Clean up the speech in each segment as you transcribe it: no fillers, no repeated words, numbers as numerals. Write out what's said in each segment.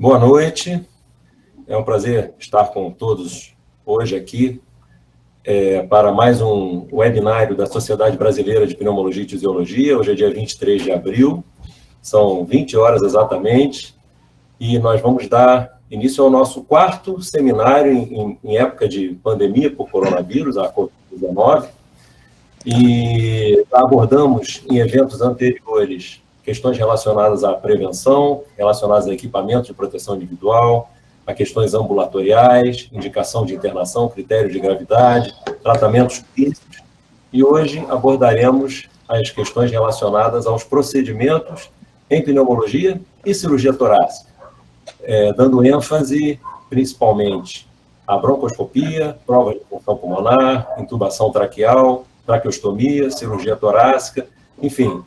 Boa noite, é um prazer estar com todos hoje aqui para mais um webinário da Sociedade Brasileira de Pneumologia e Fisiologia. Hoje é dia 23 de abril, são 20 horas exatamente, e nós vamos dar início ao nosso quarto seminário em época de pandemia por coronavírus, a Covid-19, e abordamos em eventos anteriores questões relacionadas à prevenção, relacionadas a equipamentos de proteção individual, a questões ambulatoriais, indicação de internação, critério de gravidade, tratamentos clínicos, e hoje abordaremos as questões relacionadas aos procedimentos em pneumologia e cirurgia torácica, dando ênfase principalmente à broncoscopia, prova de função pulmonar, intubação traqueal, traqueostomia, cirurgia torácica, enfim,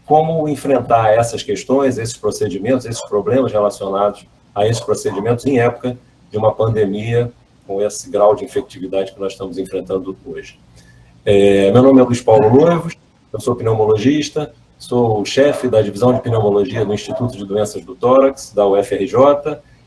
como enfrentar essas questões, esses procedimentos, esses problemas relacionados a esses procedimentos em época de uma pandemia com esse grau de infectividade que nós estamos enfrentando hoje. Meu nome é Luiz Paulo Noivos, eu sou pneumologista, sou chefe da divisão de pneumologia do Instituto de Doenças do Tórax, da UFRJ,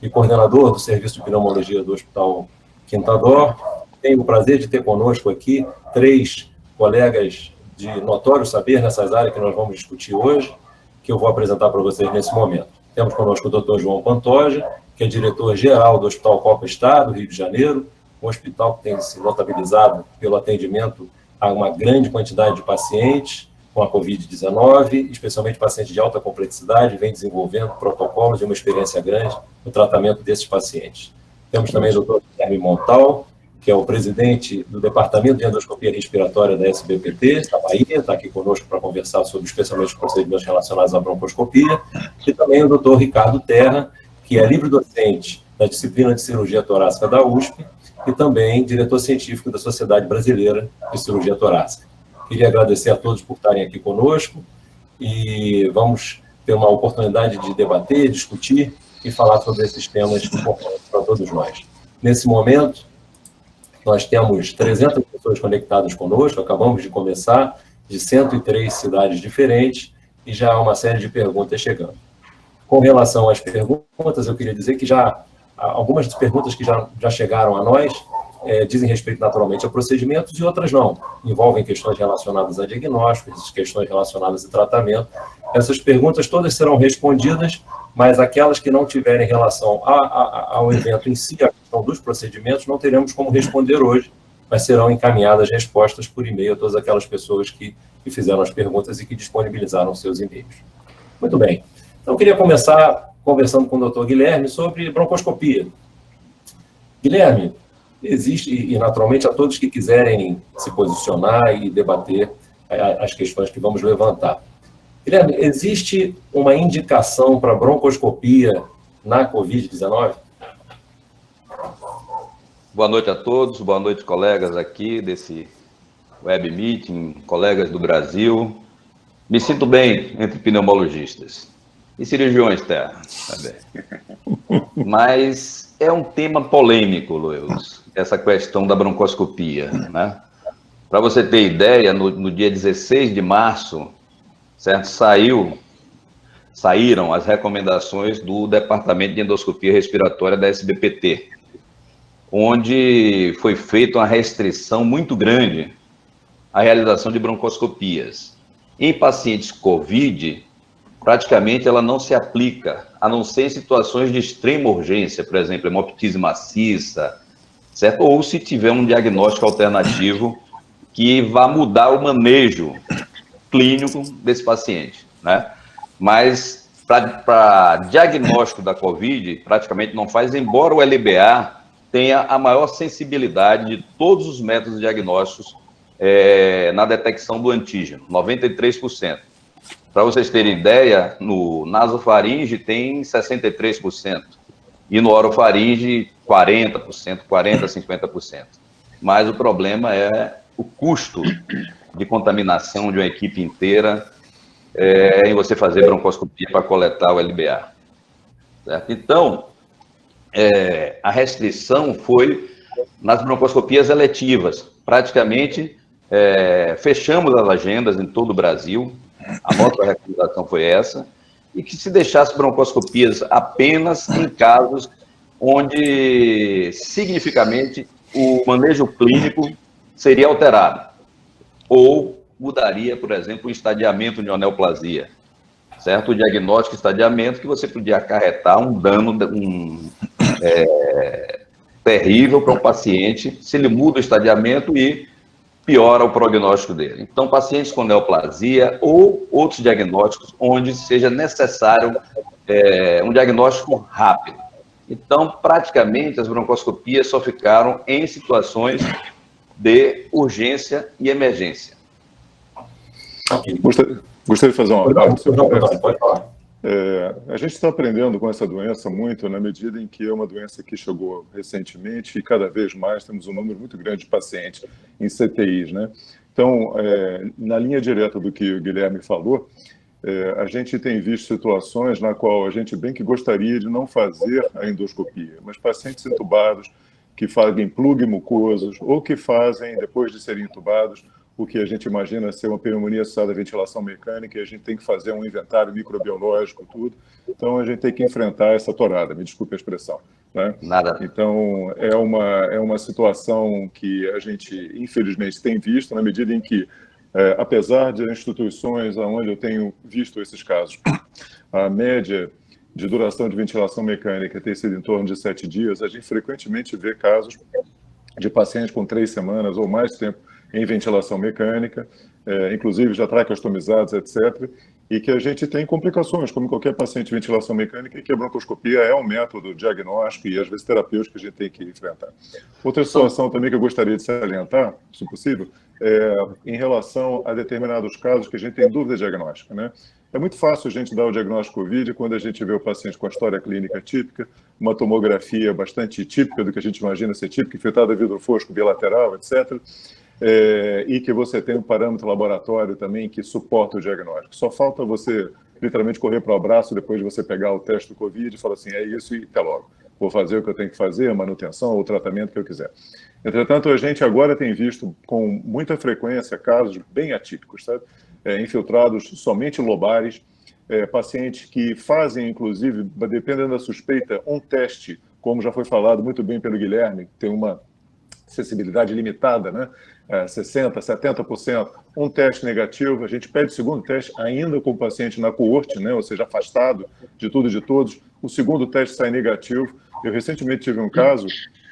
e coordenador do serviço de pneumologia do Hospital Quintador. Tenho o prazer de ter conosco aqui 3 colegas de notório saber nessas áreas que nós vamos discutir hoje, que eu vou apresentar para vocês nesse momento. Temos conosco o Dr. João Pantoja, que é diretor-geral do Hospital Copa Estado, Rio de Janeiro, um hospital que tem se notabilizado pelo atendimento a uma grande quantidade de pacientes com a Covid-19, especialmente pacientes de alta complexidade, vem desenvolvendo protocolos e uma experiência grande no tratamento desses pacientes. Temos também o Dr. Guilherme Montal, que é o presidente do Departamento de Endoscopia Respiratória da SBPT, da Bahia, está aqui conosco para conversar sobre especialmente os procedimentos relacionados à broncoscopia, e também o Dr. Ricardo Terra, que é livre-docente da disciplina de cirurgia torácica da USP e também diretor científico da Sociedade Brasileira de Cirurgia Torácica. Queria agradecer a todos por estarem aqui conosco e vamos ter uma oportunidade de debater, discutir e falar sobre esses temas importantes para todos nós. Nesse momento, nós temos 300 pessoas conectadas conosco, acabamos de começar, de 103 cidades diferentes, e já há uma série de perguntas chegando. Com relação às perguntas, eu queria dizer que algumas das perguntas que já chegaram a nós dizem respeito naturalmente a procedimentos e outras não. Envolvem questões relacionadas a diagnósticos, questões relacionadas a tratamento. Essas perguntas todas serão respondidas, mas aquelas que não tiverem relação ao evento em si, a questão dos procedimentos, não teremos como responder hoje, mas serão encaminhadas respostas por e-mail a todas aquelas pessoas que fizeram as perguntas e que disponibilizaram seus e-mails. Muito bem. Então, eu queria começar conversando com o Dr. Guilherme sobre broncoscopia. Guilherme, existe, e naturalmente a todos que quiserem se posicionar e debater as questões que vamos levantar. Guilherme, existe uma indicação para broncoscopia na Covid-19? Boa noite a todos, boa noite, colegas aqui desse web meeting, colegas do Brasil. Me sinto bem entre pneumologistas e cirurgiões, Terra, também. Mas é um tema polêmico, Luiz, essa questão da broncoscopia, né? Para você ter ideia, no dia 16 de março, certo? Saíram as recomendações do Departamento de Endoscopia Respiratória da SBPT, onde foi feita uma restrição muito grande à realização de broncoscopias. Em pacientes COVID, praticamente ela não se aplica, a não ser em situações de extrema urgência, por exemplo, hemoptise maciça, certo? Ou se tiver um diagnóstico alternativo que vá mudar o manejo clínico desse paciente, né? Mas para diagnóstico da COVID, praticamente não faz, embora o LBA tenha a maior sensibilidade de todos os métodos diagnósticos na detecção do antígeno, 93%. Para vocês terem ideia, no nasofaringe tem 63%, e no orofaringe 40%, 40% a 50%. Mas o problema é o custo de contaminação de uma equipe inteira em você fazer broncoscopia para coletar o LBA. Certo? Então, a restrição foi nas broncoscopias eletivas. Praticamente, fechamos as agendas em todo o Brasil, a nossa recomendação foi essa, e que se deixasse broncoscopias apenas em casos onde, significativamente, o manejo clínico seria alterado, ou mudaria, por exemplo, o estadiamento de uma neoplasia, certo? O diagnóstico e estadiamento que você podia acarretar um dano terrível para o paciente se ele muda o estadiamento e piora o prognóstico dele. Então, pacientes com neoplasia ou outros diagnósticos onde seja necessário um diagnóstico rápido. Então, praticamente, as broncoscopias só ficaram em situações de urgência e emergência. Ok. Gostaria de fazer uma parte. Pode falar. A gente está aprendendo com essa doença muito na medida em que é uma doença que chegou recentemente e cada vez mais temos um número muito grande de pacientes em CTIs, né? Então, na linha direta do que o Guilherme falou, a gente tem visto situações na qual a gente bem que gostaria de não fazer a endoscopia, mas pacientes entubados que fazem plug mucosos ou que fazem, depois de serem entubados, o que a gente imagina ser uma pneumonia associada à ventilação mecânica, e a gente tem que fazer um inventário microbiológico, tudo. Então, a gente tem que enfrentar essa torada, me desculpe a expressão, né? Nada. Então, é uma situação que a gente, infelizmente, tem visto, na medida em que, apesar de instituições onde eu tenho visto esses casos, a média de duração de ventilação mecânica ter sido em torno de 7 dias, a gente frequentemente vê casos de pacientes com 3 semanas ou mais tempo em ventilação mecânica, inclusive já traqueostomizados, etc., e que a gente tem complicações, como qualquer paciente de ventilação mecânica, e que a broncoscopia é um método diagnóstico e, às vezes, terapêutico que a gente tem que enfrentar. Outra situação também que eu gostaria de salientar, se possível, em relação a determinados casos que a gente tem dúvida diagnóstica, né? É muito fácil a gente dar o diagnóstico COVID quando a gente vê o paciente com a história clínica típica, uma tomografia bastante típica do que a gente imagina ser típica, infiltrada vidro fosco bilateral, etc., e que você tem um parâmetro laboratório também que suporta o diagnóstico. Só falta você, literalmente, correr para o abraço depois de você pegar o teste do COVID e falar assim, é isso e até logo. Vou fazer o que eu tenho que fazer, a manutenção ou o tratamento que eu quiser. Entretanto, a gente agora tem visto com muita frequência casos bem atípicos, sabe? Infiltrados somente lobares, pacientes que fazem, inclusive, dependendo da suspeita, um teste, como já foi falado muito bem pelo Guilherme, tem uma acessibilidade limitada, né? 60%, 70%, um teste negativo, a gente pede o segundo teste ainda com o paciente na coorte, né? Ou seja, afastado de tudo e de todos, o segundo teste sai negativo. Eu recentemente tive um caso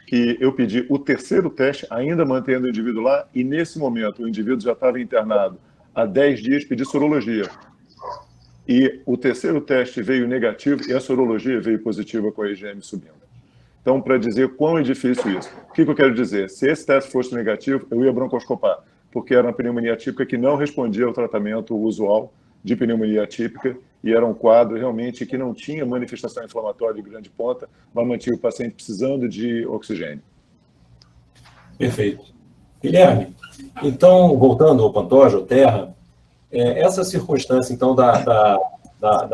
que eu pedi o terceiro teste, ainda mantendo o indivíduo lá, e nesse momento o indivíduo já estava internado há 10 dias, pedi sorologia. E o terceiro teste veio negativo e a sorologia veio positiva com a IgM subindo. Então, para dizer quão é difícil isso. O que eu quero dizer? Se esse teste fosse negativo, eu ia broncoscopar, porque era uma pneumonia atípica que não respondia ao tratamento usual de pneumonia atípica e era um quadro realmente que não tinha manifestação inflamatória de grande ponta, mas mantinha o paciente precisando de oxigênio. Perfeito. Guilherme, então, voltando ao Pantoja, ao Terra, essa circunstância, então, da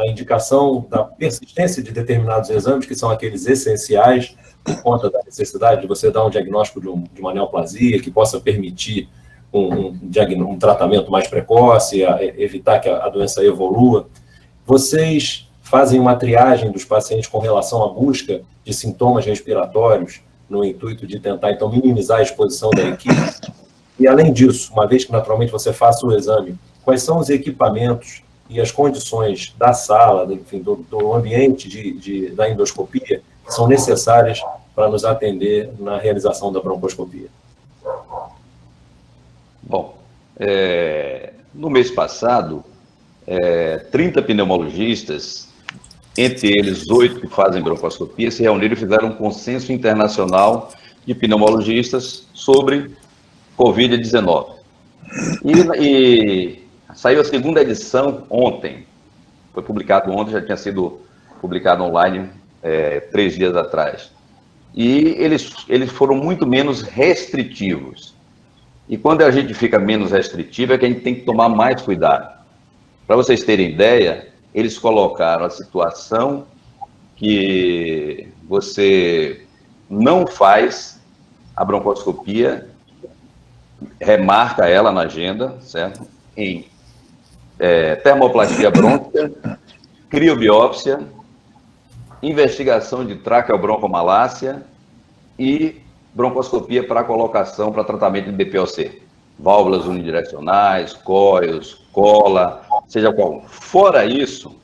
indicação da persistência de determinados exames, que são aqueles essenciais, por conta da necessidade de você dar um diagnóstico de uma neoplasia, que possa permitir um tratamento mais precoce, evitar que a doença evolua. Vocês fazem uma triagem dos pacientes com relação à busca de sintomas respiratórios, no intuito de tentar, então, minimizar a exposição da equipe. E, além disso, uma vez que, naturalmente, você faça o exame, quais são os equipamentos e as condições da sala, enfim, do ambiente da endoscopia, que são necessárias para nos atender na realização da broncoscopia? Bom, no mês passado, 30 pneumologistas, entre eles 8 que fazem broncoscopia, se reuniram e fizeram um consenso internacional de pneumologistas sobre Covid-19. E saiu a segunda edição ontem. Foi publicado ontem, já tinha sido publicado online 3 dias atrás. E eles foram muito menos restritivos. E quando a gente fica menos restritivo, é que a gente tem que tomar mais cuidado. Para vocês terem ideia, eles colocaram a situação que você não faz a broncoscopia, remarca ela na agenda, certo? Em termoplastia brônquica criobiópsia, investigação de traqueobroncomalácia e broncoscopia para colocação para tratamento de BPOC. Válvulas unidirecionais, cóios, cola, seja qual. Fora isso,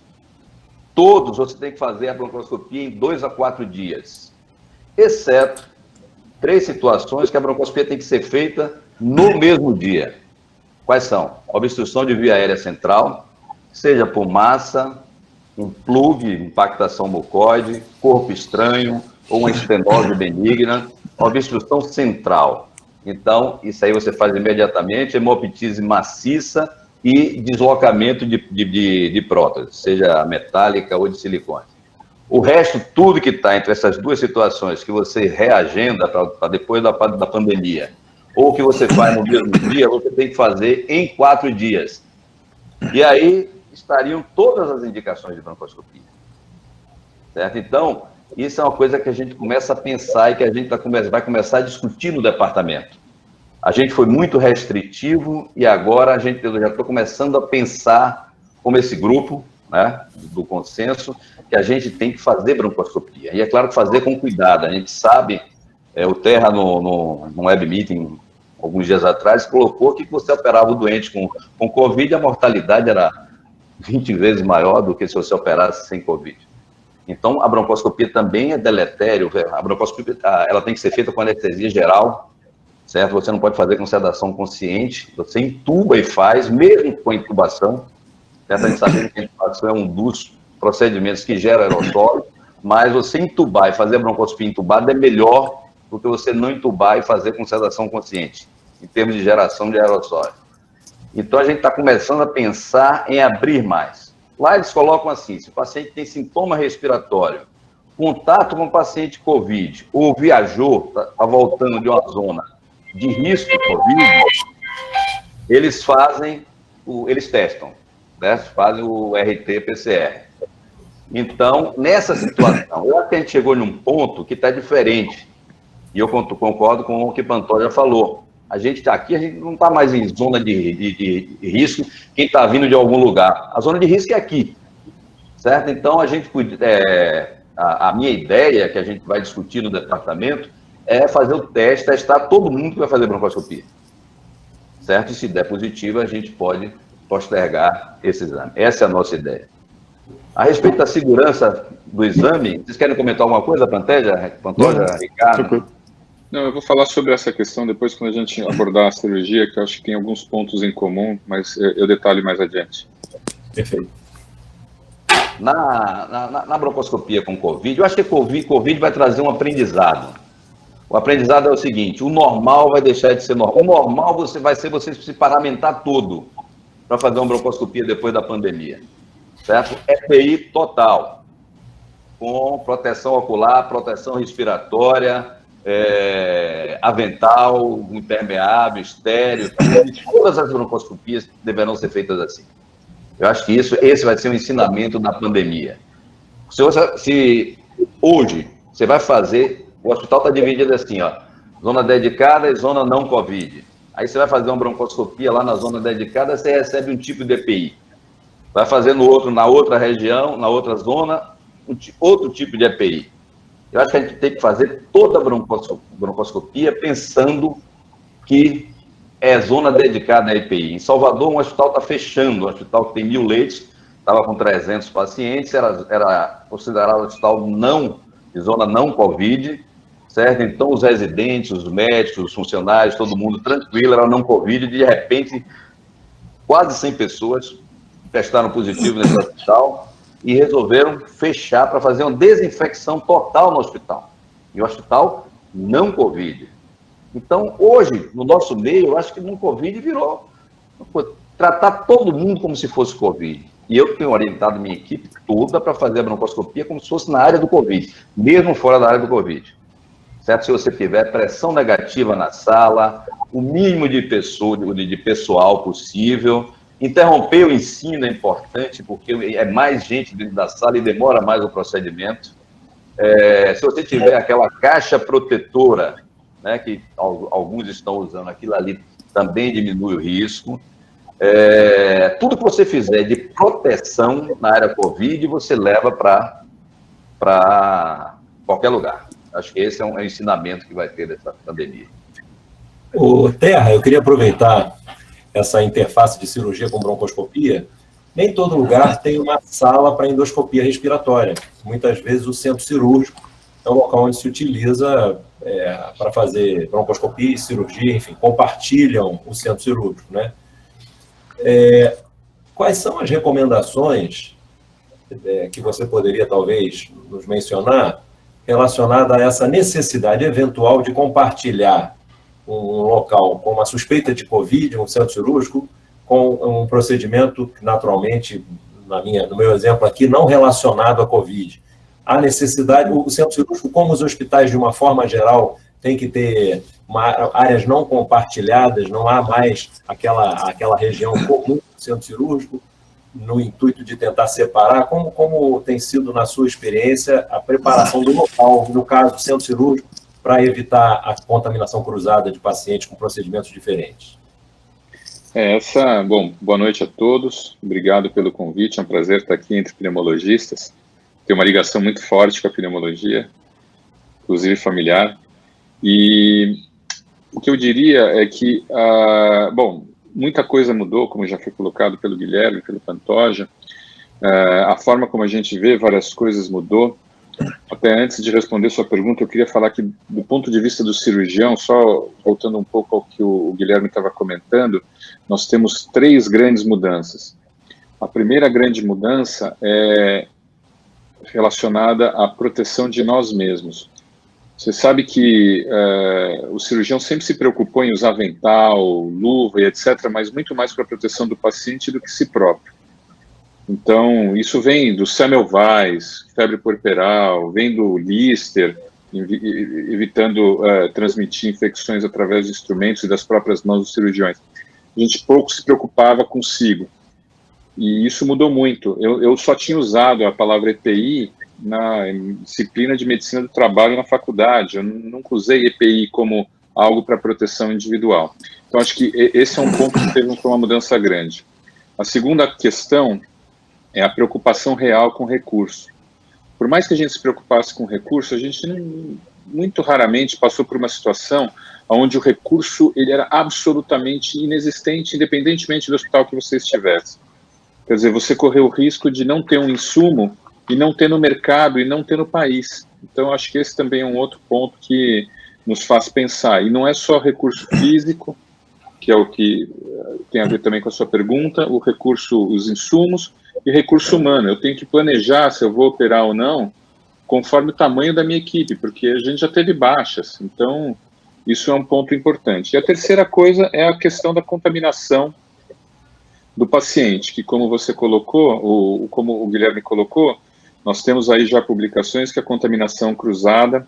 todos você tem que fazer a broncoscopia em 2 a 4 dias, exceto 3 situações que a broncoscopia tem que ser feita no mesmo dia. Quais são? Obstrução de via aérea central, seja por massa, um plug, impactação mucoide, corpo estranho ou uma estenose benigna, obstrução central. Então, isso aí você faz imediatamente, hemoptise maciça e deslocamento de prótese, seja metálica ou de silicone. O resto, tudo que está entre essas duas situações que você reagenda para depois da pandemia, ou que você faz no mesmo dia, você tem que fazer em 4 dias. E aí estariam todas as indicações de broncoscopia. Certo? Então, isso é uma coisa que a gente começa a pensar e que a gente vai começar a discutir no departamento. A gente foi muito restritivo e agora eu já estou começando a pensar, como esse grupo, né, do consenso, que a gente tem que fazer broncoscopia. E é claro que fazer com cuidado. A gente sabe, o Terra, no web meeting, alguns dias atrás, colocou que você operava o doente com Covid, a mortalidade era 20 vezes maior do que se você operasse sem Covid. Então, a broncoscopia também é deletério. A broncoscopia ela tem que ser feita com anestesia geral, certo? Você não pode fazer com sedação consciente, você intuba e faz, mesmo com intubação. Certo? A gente sabe que a intubação é um dos procedimentos que gera aerossol, mas você intubar e fazer a broncoscopia intubada é melhor do que você não intubar e fazer com sedação consciente, em termos de geração de aerossol. Então, a gente está começando a pensar em abrir mais. Lá eles colocam assim, se o paciente tem sintoma respiratório, contato com o paciente COVID, ou viajou, está voltando de uma zona de risco de COVID, eles testam, né? Fazem o RT-PCR. Então, nessa situação, eu acho que a gente chegou num ponto que está diferente, e eu concordo com o que o Pantoja falou. A gente está aqui, a gente não está mais em zona de risco, quem está vindo de algum lugar. A zona de risco é aqui, certo? Então, a gente a minha ideia, que a gente vai discutir no departamento, é fazer o teste, testar todo mundo que vai fazer broncoscopia, certo? E se der positivo, a gente pode postergar esse exame. Essa é a nossa ideia. A respeito da segurança do exame, vocês querem comentar alguma coisa, Pantoja, Ricardo? Não, eu vou falar sobre essa questão depois, quando a gente abordar a cirurgia, que eu acho que tem alguns pontos em comum, mas eu detalho mais adiante. Perfeito. Na broncoscopia com Covid, eu acho que Covid vai trazer um aprendizado. O aprendizado é o seguinte: o normal vai deixar de ser normal. O normal vai ser você se paramentar todo para fazer uma broncoscopia depois da pandemia. Certo? EPI total, com proteção ocular, proteção respiratória, avental, impermeável, estéreo, todas as broncoscopias deverão ser feitas assim. Eu acho que esse vai ser um ensinamento da pandemia. Se hoje você vai fazer, o hospital está dividido assim, ó, zona dedicada e zona não Covid. Aí você vai fazer uma broncoscopia lá na zona dedicada, você recebe um tipo de EPI. Vai fazer na outra região, na outra zona, outro tipo de EPI. Eu acho que a gente tem que fazer toda a broncoscopia pensando que é zona dedicada à EPI. Em Salvador, um hospital está fechando, um hospital que tem 1.000 leitos, estava com 300 pacientes, era considerado hospital de zona não Covid, certo? Então, os residentes, os médicos, os funcionários, todo mundo tranquilo, era não Covid, de repente, quase 100 pessoas testaram positivo nesse hospital e resolveram fechar para fazer uma desinfecção total no hospital. E o hospital não Covid. Então, hoje, no nosso meio, eu acho que no Covid virou tratar todo mundo como se fosse Covid. E eu tenho orientado minha equipe toda para fazer a broncoscopia como se fosse na área do Covid, mesmo fora da área do Covid. Certo? Se você tiver pressão negativa na sala, o mínimo de pessoal possível. Interromper o ensino é importante, porque é mais gente dentro da sala e demora mais o procedimento. Se você tiver aquela caixa protetora, né, que alguns estão usando, aquilo ali também diminui o risco. Tudo que você fizer de proteção na área Covid, você leva para qualquer lugar. Acho que esse é um ensinamento que vai ter dessa pandemia. Terra, eu queria aproveitar essa interface de cirurgia com broncoscopia. Nem todo lugar tem uma sala para endoscopia respiratória. Muitas vezes o centro cirúrgico é o local onde se utiliza para fazer broncoscopia e cirurgia, enfim, compartilham o centro cirúrgico, né? Quais são as recomendações que você poderia, talvez, nos mencionar relacionada a essa necessidade eventual de compartilhar um local com uma suspeita de Covid, um centro cirúrgico, com um procedimento que, naturalmente, no meu exemplo aqui, não relacionado à Covid? A necessidade, o centro cirúrgico, como os hospitais, de uma forma geral, tem que ter áreas não compartilhadas, não há mais aquela região comum do centro cirúrgico, no intuito de tentar separar. Como tem sido, na sua experiência, a preparação do local, no caso do centro cirúrgico, para evitar a contaminação cruzada de pacientes com procedimentos diferentes? Bom, boa noite a todos, obrigado pelo convite, é um prazer estar aqui entre pneumologistas. Tem uma ligação muito forte com a pneumologia, inclusive familiar, e o que eu diria é que, bom, muita coisa mudou, como já foi colocado pelo Guilherme, pelo Pantoja, a forma como a gente vê várias coisas mudou. Até antes de responder sua pergunta, eu queria falar que, do ponto de vista do cirurgião, só voltando um pouco ao que o Guilherme estava comentando, nós temos 3 grandes mudanças. A primeira grande mudança é relacionada à proteção de nós mesmos. Você sabe que o cirurgião sempre se preocupou em usar avental, luva e etc., mas muito mais para a proteção do paciente do que si próprio. Então, isso vem do Semmelweis, febre puerperal, vem do Lister, evitando transmitir infecções através de instrumentos e das próprias mãos dos cirurgiões. A gente pouco se preocupava consigo. E isso mudou muito. Eu só tinha usado a palavra EPI na disciplina de medicina do trabalho na faculdade. Eu nunca usei EPI como algo para proteção individual. Então, acho que esse é um ponto que teve uma mudança grande. A segunda questão é a preocupação real com recurso. Por mais que a gente se preocupasse com recurso, a gente muito raramente passou por uma situação onde o recurso ele era absolutamente inexistente, independentemente do hospital que você estivesse. Quer dizer, você correu o risco de não ter um insumo e não ter no mercado e não ter no país. Então, acho que esse também é um outro ponto que nos faz pensar. E não é só recurso físico, que é o que tem a ver também com a sua pergunta, o recurso, os insumos, e recurso humano. Eu tenho que planejar se eu vou operar ou não, conforme o tamanho da minha equipe, porque a gente já teve baixas. Então, isso é um ponto importante. E a terceira coisa é a questão da contaminação do paciente, que, como você colocou, como o Guilherme colocou, nós temos aí já publicações que a contaminação cruzada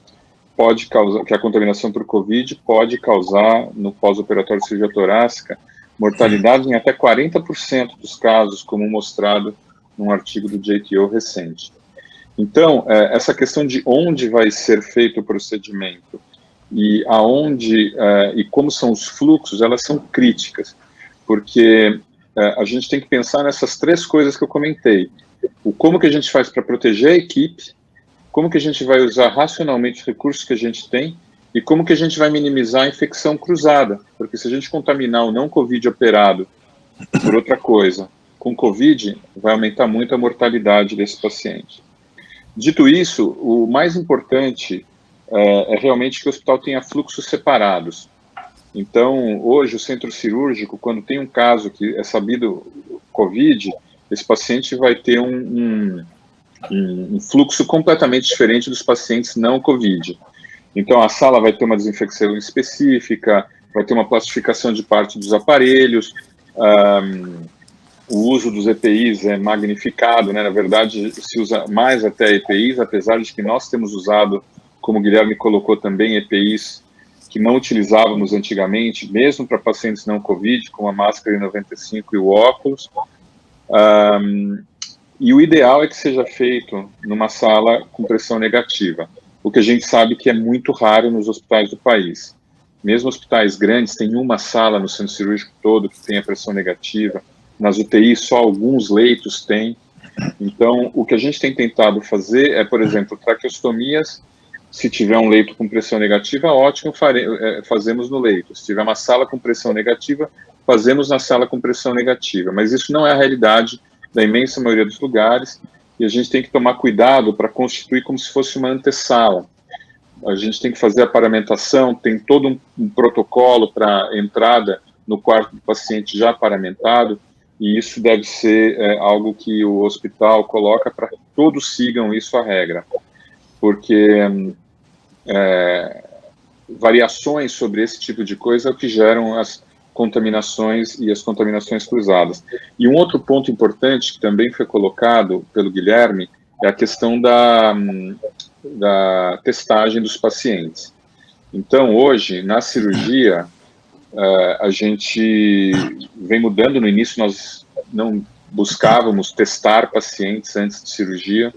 pode causar, que a contaminação por Covid pode causar, no pós-operatório de cirurgia torácica, mortalidade em até 40% dos casos, como mostrado num artigo do JTO recente. Então, essa questão de onde vai ser feito o procedimento e aonde e como são os fluxos, elas são críticas, porque a gente tem que pensar nessas 3 coisas que eu comentei. Como que a gente faz para proteger a equipe, como que a gente vai usar racionalmente os recursos que a gente tem e como que a gente vai minimizar a infecção cruzada, porque se a gente contaminar o não Covid operado por outra coisa, com Covid, vai aumentar muito a mortalidade desse paciente. Dito isso, o mais importante é realmente que o hospital tenha fluxos separados. Então, hoje, o centro cirúrgico, quando tem um caso que é sabido Covid, esse paciente vai ter um fluxo completamente diferente dos pacientes não Covid. Então, a sala vai ter uma desinfecção específica, vai ter uma plastificação de parte dos aparelhos, o uso dos EPIs é magnificado, né? Na verdade, se usa mais até EPIs, apesar de que nós temos usado, como o Guilherme colocou também, EPIs que não utilizávamos antigamente, mesmo para pacientes não Covid, como a máscara N95 e o óculos. E o ideal é que seja feito numa sala com pressão negativa, o que a gente sabe que é muito raro nos hospitais do país. Mesmo hospitais grandes, tem uma sala no centro cirúrgico todo que tem a pressão negativa. Nas UTIs, só alguns leitos têm. Então, o que a gente tem tentado fazer é, por exemplo, traqueostomias. Se tiver um leito com pressão negativa, ótimo, fazemos no leito. Se tiver uma sala com pressão negativa, fazemos na sala com pressão negativa. Mas isso não é a realidade da imensa maioria dos lugares, e a gente tem que tomar cuidado para constituir como se fosse uma antessala. A gente tem que fazer a paramentação, tem todo um protocolo para entrada no quarto do paciente já paramentado, e isso deve ser algo que o hospital coloca para que todos sigam isso à regra, porque variações sobre esse tipo de coisa é o que geram as contaminações e as contaminações cruzadas. E um outro ponto importante que também foi colocado pelo Guilherme é a questão da testagem dos pacientes. Então, hoje, na cirurgia, a gente vem mudando. No início, nós não buscávamos testar pacientes antes de cirurgia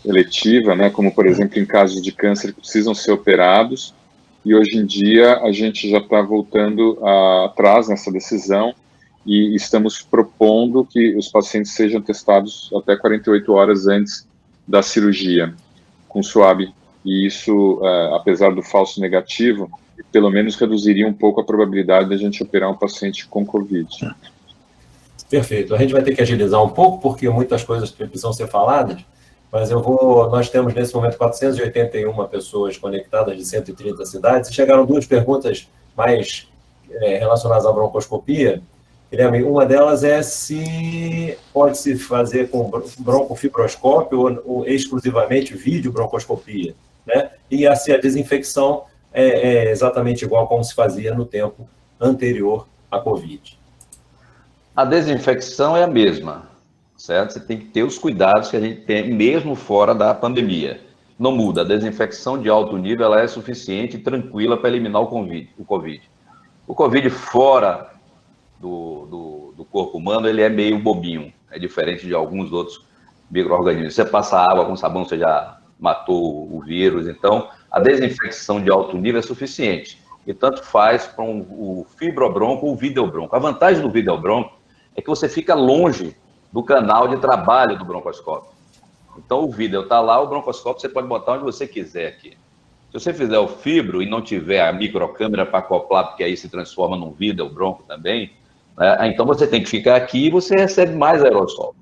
eletiva, né, como, por exemplo, em casos de câncer que precisam ser operados, e hoje em dia a gente já está voltando atrás nessa decisão e estamos propondo que os pacientes sejam testados até 48 horas antes da cirurgia com SWAB, e isso, apesar do falso negativo, pelo menos reduziria um pouco a probabilidade de a gente operar um paciente com Covid. Perfeito. A gente vai ter que agilizar um pouco, porque muitas coisas precisam ser faladas, mas nós temos nesse momento 481 pessoas conectadas de 130 cidades, e chegaram duas perguntas mais relacionadas à broncoscopia. Guilherme, uma delas é se pode-se fazer com broncofibroscópio ou exclusivamente videobroncoscopia, né? E se a desinfecção é exatamente igual como se fazia no tempo anterior à Covid. A desinfecção é a mesma, certo? Você tem que ter os cuidados que a gente tem, mesmo fora da pandemia. Não muda. A desinfecção de alto nível ela é suficiente e tranquila para eliminar o Covid. O Covid fora do corpo humano, ele é meio bobinho. É diferente de alguns outros micro-organismos. Você passa água com sabão, você já matou o vírus. Então, a desinfecção de alto nível é suficiente. E tanto faz para o fibrobronco ou o videobronco. A vantagem do videobronco é que você fica longe do canal de trabalho do broncoscópio. Então, o vídeo está lá, o broncoscópio você pode botar onde você quiser aqui. Se você fizer o fibro e não tiver a microcâmera para acoplar, porque aí se transforma num videobronco também, né? Então você tem que ficar aqui e você recebe mais aerossol.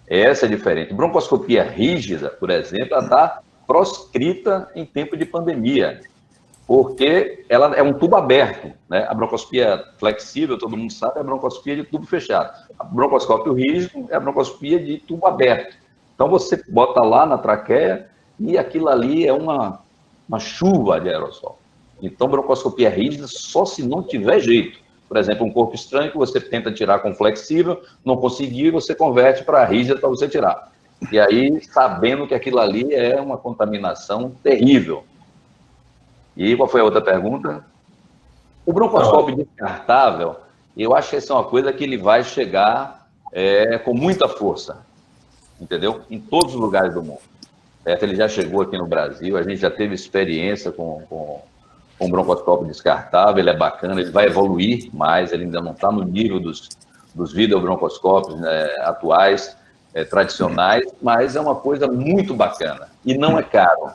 Essa é diferente. Broncoscopia rígida, por exemplo, ela está proscrita em tempo de pandemia, porque ela é um tubo aberto, né? A broncoscopia flexível, todo mundo sabe, é a broncoscopia de tubo fechado. A broncoscópio rígido é a broncoscopia de tubo aberto. Então você bota lá na traqueia e aquilo ali é uma chuva de aerossol. Então broncoscopia rígida só se não tiver jeito. Por exemplo, um corpo estranho que você tenta tirar com flexível, não conseguir, você converte para rígida para você tirar. E aí, sabendo que aquilo ali é uma contaminação terrível. E qual foi a outra pergunta? O broncoscópio descartável, eu acho que essa é uma coisa que ele vai chegar com muita força, entendeu? Em todos os lugares do mundo. Ele já chegou aqui no Brasil, a gente já teve experiência com broncoscópio descartável, ele é bacana, ele vai evoluir mais, ele ainda não está no nível dos videobroncoscópios, né, atuais, tradicionais, mas é uma coisa muito bacana e não é caro.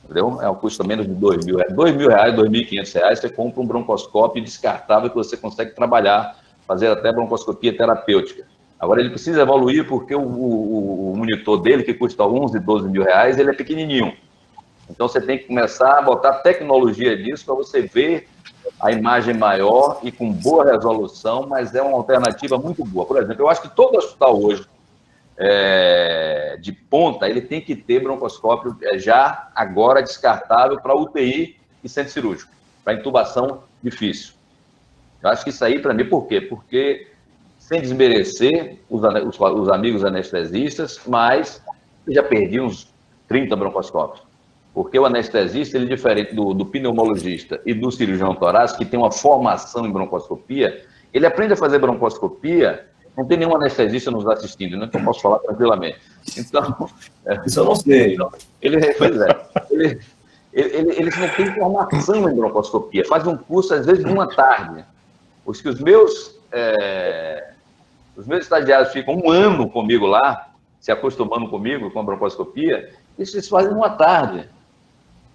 Entendeu? É um custo menos de R$2.000. R$2.000, R$2.500, você compra um broncoscópio descartável que você consegue trabalhar, fazer até broncoscopia terapêutica. Agora, ele precisa evoluir porque o monitor dele, que custa R$11.000, R$12.000, ele é pequenininho. Então, você tem que começar a botar tecnologia disso para você ver a imagem maior e com boa resolução, mas é uma alternativa muito boa. Por exemplo, eu acho que todo hospital hoje, de ponta, ele tem que ter broncoscópio já agora descartável para UTI e centro cirúrgico, para intubação difícil. Eu acho que isso aí, para mim, por quê? Porque, sem desmerecer os amigos anestesistas, mas eu já perdi uns 30 broncoscópios. Porque o anestesista, ele é diferente do pneumologista e do cirurgião torácico, que tem uma formação em broncoscopia, ele aprende a fazer broncoscopia. Não tem nenhum anestesista nos assistindo, né? Então eu posso falar tranquilamente. Então, isso eu não sei. Pois é. eles não têm formação em broncoscopia, fazem um curso, às vezes, de uma tarde. Os meus estagiários ficam um ano comigo lá, se acostumando comigo, com a broncoscopia, isso eles fazem uma tarde.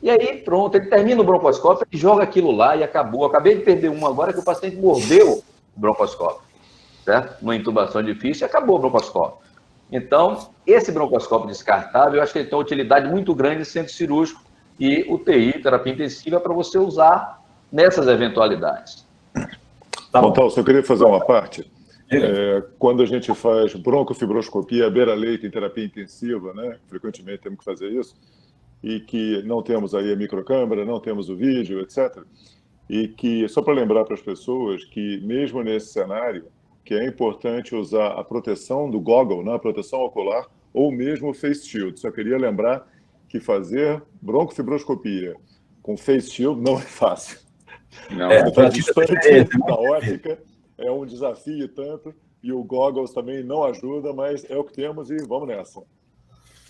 E aí, pronto, ele termina o broncoscópio e joga aquilo lá e acabou. Acabei de perder um agora que o paciente mordeu o broncoscópio, certo? Uma intubação difícil e acabou o broncoscópio. Então, esse broncoscópio descartável, eu acho que ele tem uma utilidade muito grande em centro cirúrgico e UTI, terapia intensiva, para você usar nessas eventualidades. Tá bom. Então, só queria fazer uma parte. Quando a gente faz broncofibroscopia, beira-leito em terapia intensiva, né? Frequentemente temos que fazer isso, e que não temos aí a microcâmera, não temos o vídeo, etc. E que, só para lembrar para as pessoas que, mesmo nesse cenário, que é importante usar a proteção do goggle, né, a proteção ocular, ou mesmo o face shield. Só queria lembrar que fazer broncofibroscopia com face shield não é fácil. Não, Está distante da ótica, é um desafio tanto, e o goggles também não ajuda, mas é o que temos e vamos nessa.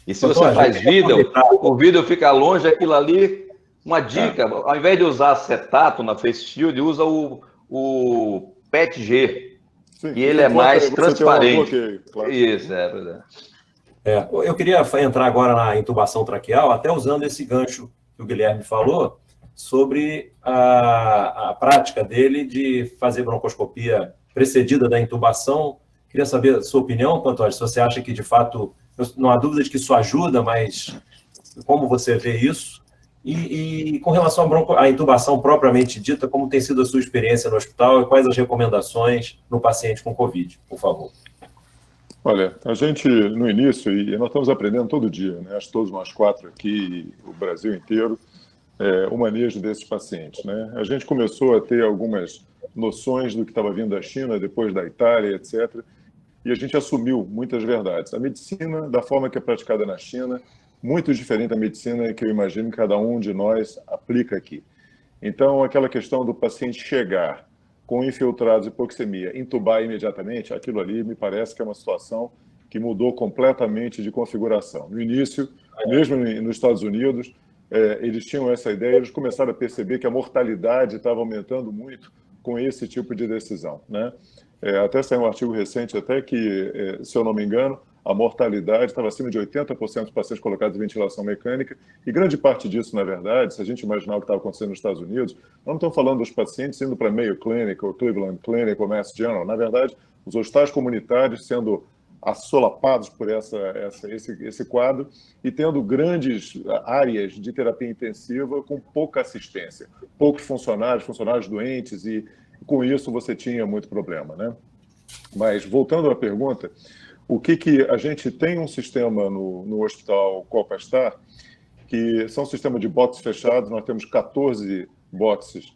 E se você faz vídeo, o vídeo fica longe, aquilo ali, uma dica, ao invés de usar acetato na face shield, usa o PETG, sim, que ele é mais transparente. Bloqueio, claro. Isso, eu queria entrar agora na intubação traqueal, até usando esse gancho que o Guilherme falou, sobre a prática dele de fazer broncoscopia precedida da intubação. Queria saber a sua opinião, Pantoli, se você acha que, de fato, não há dúvida de que isso ajuda, mas como você vê isso? E com relação à intubação propriamente dita, como tem sido a sua experiência no hospital e quais as recomendações no paciente com Covid, por favor? Olha, a gente, no início, e nós estamos aprendendo todo dia, né? Acho que todos nós quatro aqui, o Brasil inteiro, o manejo desses pacientes, né? A gente começou a ter algumas noções do que estava vindo da China, depois da Itália, etc., e a gente assumiu muitas verdades. A medicina, da forma que é praticada na China, muito diferente da medicina que eu imagino que cada um de nós aplica aqui. Então, aquela questão do paciente chegar com infiltrados e hipoxemia, intubar imediatamente, aquilo ali me parece que é uma situação que mudou completamente de configuração. No início, mesmo nos Estados Unidos, eles tinham essa ideia, eles começaram a perceber que a mortalidade estava aumentando muito com esse tipo de decisão, né? Até saiu um artigo recente até que, se eu não me engano, a mortalidade estava acima de 80% dos pacientes colocados em ventilação mecânica, e grande parte disso, na verdade, se a gente imaginar o que estava acontecendo nos Estados Unidos, nós não estamos falando dos pacientes indo para Mayo Clinic, ou Cleveland Clinic, ou Mass General. Na verdade, os hospitais comunitários sendo assolapados por esse quadro e tendo grandes áreas de terapia intensiva com pouca assistência, poucos funcionários doentes, e com isso você tinha muito problema, né? Mas, voltando à pergunta, o que a gente tem um sistema no Hospital Copastar, que são um sistema de boxes fechados, nós temos 14 boxes,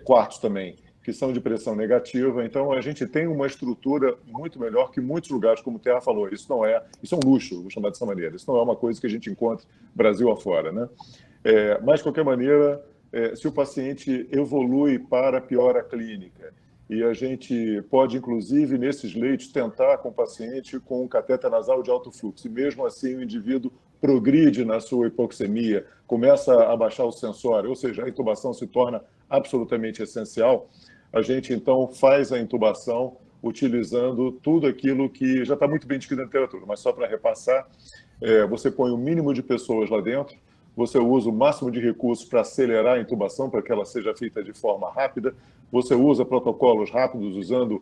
quartos também, que são de pressão negativa, então a gente tem uma estrutura muito melhor que muitos lugares, como o Terra falou. Isso é um luxo, vou chamar dessa maneira, isso não é uma coisa que a gente encontra Brasil afora, né? Mas, de qualquer maneira, se o paciente evolui para a piora clínica, e a gente pode, inclusive, nesses leitos, tentar com o paciente com um catéter nasal de alto fluxo, e mesmo assim o indivíduo progride na sua hipoxemia, começa a baixar o sensório, ou seja, a intubação se torna absolutamente essencial. A gente, então, faz a intubação utilizando tudo aquilo que já está muito bem descrito na literatura, mas só para repassar, você põe o mínimo de pessoas lá dentro, você usa o máximo de recursos para acelerar a intubação, para que ela seja feita de forma rápida, você usa protocolos rápidos usando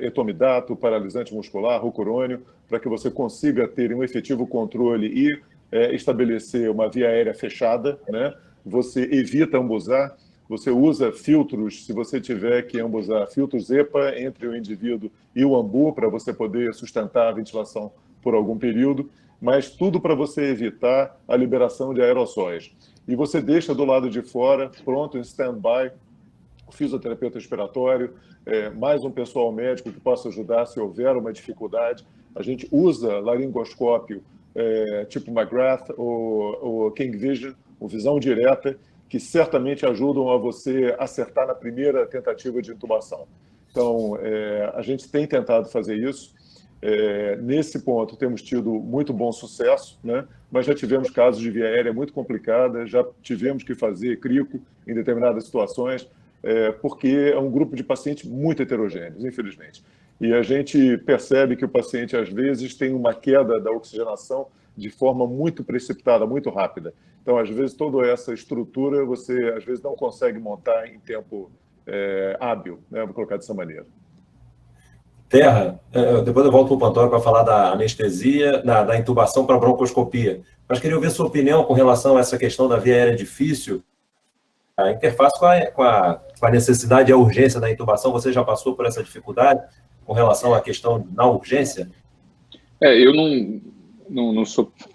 etomidato, paralisante muscular, rocurônio, para que você consiga ter um efetivo controle e estabelecer uma via aérea fechada, né? Você evita ambusar, você usa filtros, se você tiver que ambusar, filtros EPA entre o indivíduo e o ambu, para você poder sustentar a ventilação por algum período, mas tudo para você evitar a liberação de aerossóis. E você deixa do lado de fora, pronto, em stand-by, o fisioterapeuta respiratório, mais um pessoal médico que possa ajudar se houver uma dificuldade. A gente usa laringoscópio tipo McGrath ou King Vision, ou visão direta, que certamente ajudam a você acertar na primeira tentativa de intubação. Então, a gente tem tentado fazer isso. Nesse ponto, temos tido muito bom sucesso, né? Mas já tivemos casos de via aérea muito complicada, já tivemos que fazer crico em determinadas situações, porque é um grupo de pacientes muito heterogêneos, infelizmente. E a gente percebe que o paciente, às vezes, tem uma queda da oxigenação de forma muito precipitada, muito rápida. Então, às vezes, toda essa estrutura você, às vezes, não consegue montar em tempo hábil, né? Vou colocar dessa maneira. Terra, depois eu volto para o Pantoro para falar da anestesia, da intubação para broncoscopia. Mas queria ouvir sua opinião com relação a essa questão da via aérea difícil, a interface com a necessidade e a urgência da intubação. Você já passou por essa dificuldade com relação à questão da urgência? Eu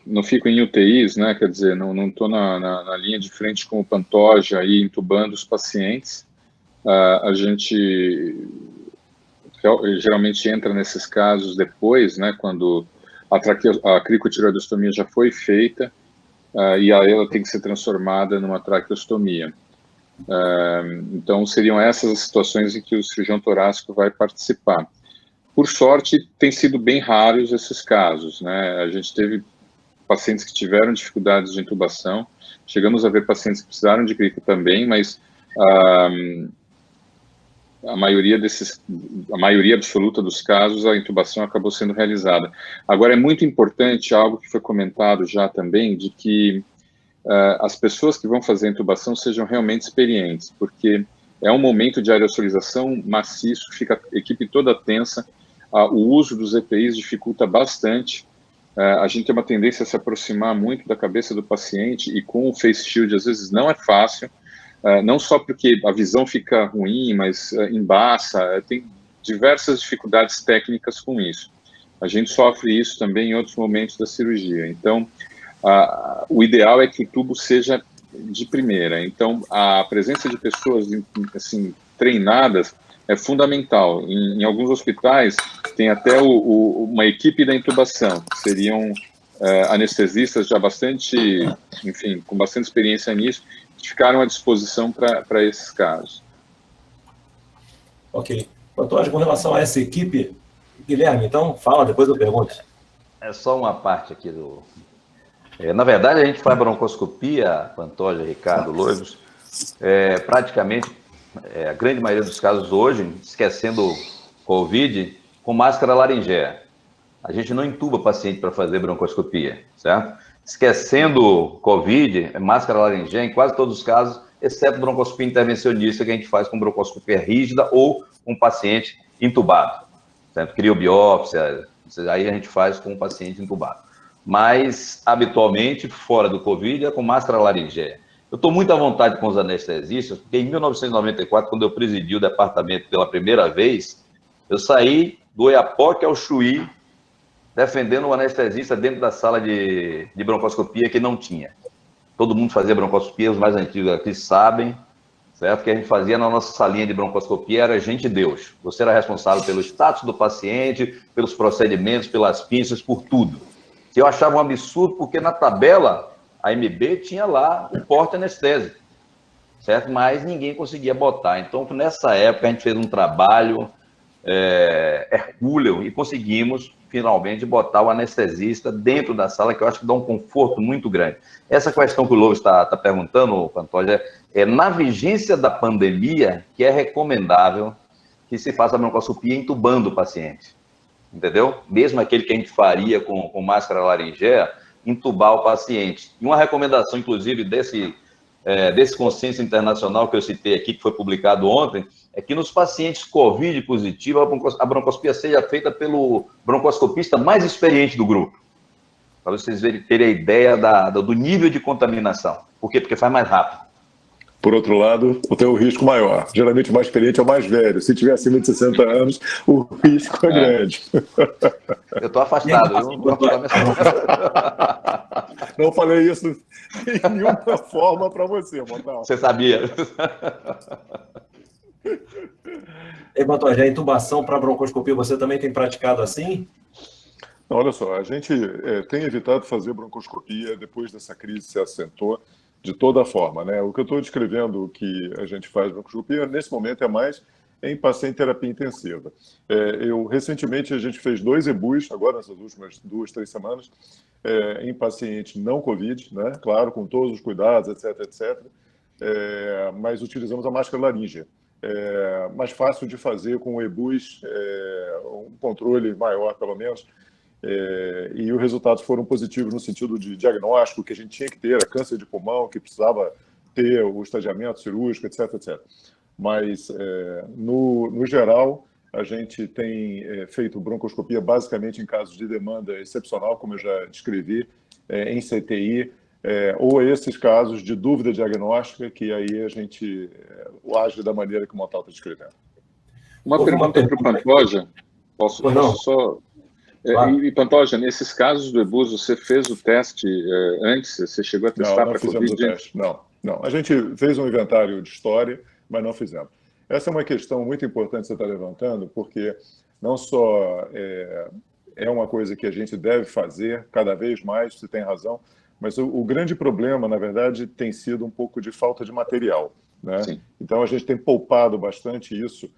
não fico em UTIs, né? Quer dizer, não estou na linha de frente com o Pantoja aí intubando os pacientes. A gente geralmente entra nesses casos depois, né, quando a cricotireoidostomia já foi feita e aí ela tem que ser transformada numa traqueostomia. Então, seriam essas as situações em que o cirurgião torácico vai participar. Por sorte, tem sido bem raros esses casos, né? A gente teve pacientes que tiveram dificuldades de intubação, chegamos a ver pacientes que precisaram de crico também, mas a maioria absoluta dos casos, a intubação acabou sendo realizada. Agora, é muito importante algo que foi comentado já também, de que as pessoas que vão fazer a intubação sejam realmente experientes, porque é um momento de aerosolização maciço, fica a equipe toda tensa, o uso dos EPIs dificulta bastante, a gente tem uma tendência a se aproximar muito da cabeça do paciente, e com o face shield, às vezes, não é fácil, não só porque a visão fica ruim, mas embaça, tem diversas dificuldades técnicas com isso. A gente sofre isso também em outros momentos da cirurgia. Então, o ideal é que o tubo seja de primeira. Então, a presença de pessoas assim, treinadas é fundamental. Em alguns hospitais, tem até uma equipe da intubação, que seriam anestesistas já com bastante experiência nisso, que ficaram à disposição para esses casos. Ok. Pantoja, com relação a essa equipe, Guilherme, então fala, depois eu pergunto. É só uma parte aqui do... na verdade, a gente faz broncoscopia, Pantoja, Ricardo, Loivos, praticamente, a grande maioria dos casos hoje, esquecendo Covid, com máscara laringéia. A gente não intuba paciente para fazer broncoscopia, certo? Esquecendo Covid, máscara laringéia em quase todos os casos, exceto broncoscopia intervencionista, que a gente faz com broncoscopia rígida ou um paciente intubado, certo? Criobiópsia, aí a gente faz com um paciente intubado. Mas, habitualmente, fora do Covid, é com máscara laringéia. Eu estou muito à vontade com os anestesistas, porque em 1994, quando eu presidi o departamento pela primeira vez, eu saí do Oiapoque ao Chuí, defendendo o anestesista dentro da sala de broncoscopia que não tinha. Todo mundo fazia broncoscopia, os mais antigos aqui sabem, certo? O que a gente fazia na nossa salinha de broncoscopia era gente Deus. Você era responsável pelo status do paciente, pelos procedimentos, pelas pinças, por tudo. Eu achava um absurdo, porque na tabela, a MB tinha lá o porte anestésico, certo? Mas ninguém conseguia botar. Então, nessa época, a gente fez um trabalho hercúleo e conseguimos, finalmente, botar o anestesista dentro da sala, que eu acho que dá um conforto muito grande. Essa questão que o Lobo está perguntando, Pantoja, na vigência da pandemia, que é recomendável que se faça a broncoscopia intubando o paciente, entendeu? Mesmo aquele que a gente faria com máscara laringéia, intubar o paciente. E uma recomendação, inclusive, desse consenso internacional que eu citei aqui, que foi publicado ontem, é que nos pacientes COVID positivo, a broncoscopia seja feita pelo broncoscopista mais experiente do grupo, para vocês terem a ideia do nível de contaminação. Por quê? Porque faz mais rápido. Por outro lado, tem o risco maior. Geralmente o mais experiente é o mais velho. Se tiver acima de 60 anos, o risco é grande. Eu estou afastado. Não falei isso de nenhuma forma para você, Montal. Você sabia. Pantoja, a intubação para broncoscopia, você também tem praticado assim? Não, olha só, a gente tem evitado fazer broncoscopia depois dessa crise se assentou de toda forma, né? O que eu estou descrevendo que a gente faz broncoscopia, nesse momento, é mais em paciente em terapia intensiva. Recentemente, a gente fez 2 EBUs, agora nessas últimas 2, 3 semanas, em paciente não Covid, né? Claro, com todos os cuidados, etc, etc. Mas utilizamos a máscara laríngea. Mais fácil de fazer com o EBUs, um controle maior, pelo menos, e os resultados foram positivos no sentido de diagnóstico que a gente tinha que ter, era câncer de pulmão, que precisava ter o estadiamento cirúrgico, etc, etc. Mas, no geral, a gente tem feito broncoscopia basicamente em casos de demanda excepcional, como eu já descrevi, em CTI, ou esses casos de dúvida diagnóstica, que aí a gente age da maneira que o Montal está descrevendo. Uma pergunta para o Pantoja. Posso só... Claro. E, Pantoja, nesses casos do EBUS, você fez o teste antes? Você chegou a testar para Covid? Não fizemos o teste, não. A gente fez um inventário de história, mas não fizemos. Essa é uma questão muito importante que você está levantando, porque não só é uma coisa que a gente deve fazer cada vez mais, você tem razão, mas o grande problema, na verdade, tem sido um pouco de falta de material, né? Sim. Então, a gente tem poupado bastante isso.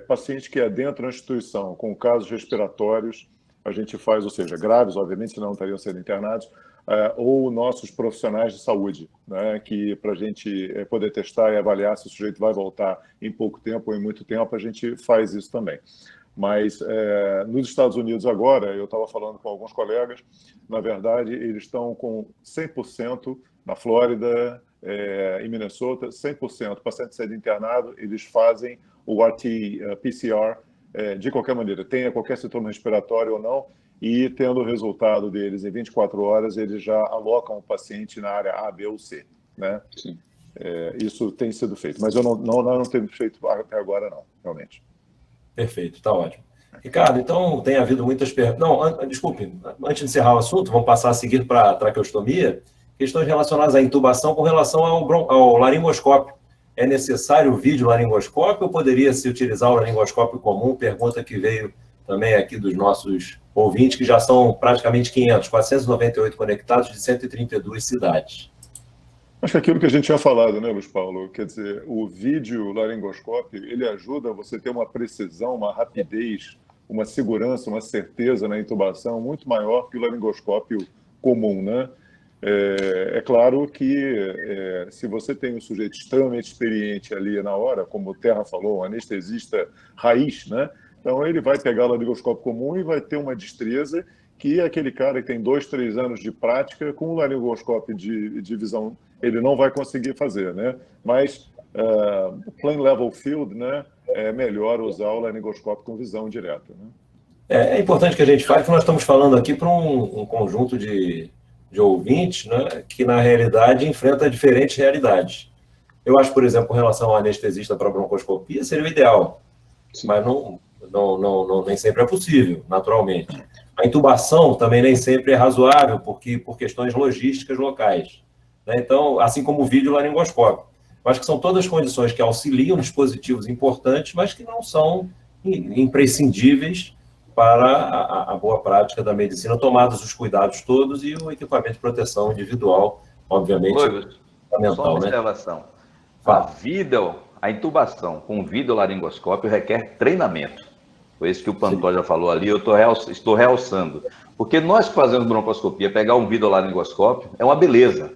Paciente que é dentro da instituição, com casos respiratórios, a gente faz, ou seja, graves, obviamente, senão não estariam sendo internados, ou nossos profissionais de saúde, né, que para a gente poder testar e avaliar se o sujeito vai voltar em pouco tempo ou em muito tempo, a gente faz isso também. Mas nos Estados Unidos agora, eu estava falando com alguns colegas, na verdade, eles estão com 100% na Flórida, em Minnesota, 100%, paciente sendo internado, eles fazem o RT-PCR de qualquer maneira, tenha qualquer sintoma respiratório ou não, e tendo o resultado deles em 24 horas, eles já alocam o paciente na área A, B ou C, né? Sim. Isso tem sido feito, mas nós não temos feito até agora, não, realmente. Perfeito, está ótimo. Ricardo, então tem havido muitas perguntas. Não, desculpe, antes de encerrar o assunto, vamos passar a seguir para a traqueostomia, questões relacionadas à intubação com relação ao laringoscópio. É necessário o vídeo laringoscópio ou poderia-se utilizar o laringoscópio comum? Pergunta que veio também aqui dos nossos ouvintes, que já são praticamente 500, 498 conectados de 132 cidades. Acho que aquilo que a gente tinha falado, né, Luiz Paulo? Quer dizer, o vídeo laringoscópio, ele ajuda você a ter uma precisão, uma rapidez, uma segurança, uma certeza na intubação muito maior que o laringoscópio comum, né? É claro que se você tem um sujeito extremamente experiente ali na hora, como o Terra falou, um anestesista raiz, né? Então ele vai pegar o laringoscópio comum e vai ter uma destreza que aquele cara que tem 2, 3 anos de prática, com o laringoscópio de visão, ele não vai conseguir fazer, né? Mas plain level field, né? É melhor usar o laringoscópio com visão direta, né? É importante que a gente fale que nós estamos falando aqui para um conjunto de ouvintes, né, que na realidade enfrenta diferentes realidades. Eu acho, por exemplo, com relação ao anestesista para broncoscopia, seria o ideal, mas nem sempre é possível, naturalmente. A intubação também nem sempre é razoável, por questões logísticas locais, né? Então, assim como o vídeo laringoscópio. Eu acho que são todas condições que auxiliam dispositivos importantes, mas que não são imprescindíveis para a boa prática da medicina, tomados os cuidados todos e o equipamento de proteção individual, obviamente, fundamental. Só uma observação. Né? A intubação com videolaringoscópio requer treinamento. Foi isso que o Pantoja falou ali, eu estou realçando. Porque nós que fazemos broncoscopia, pegar um videolaringoscópio é uma beleza.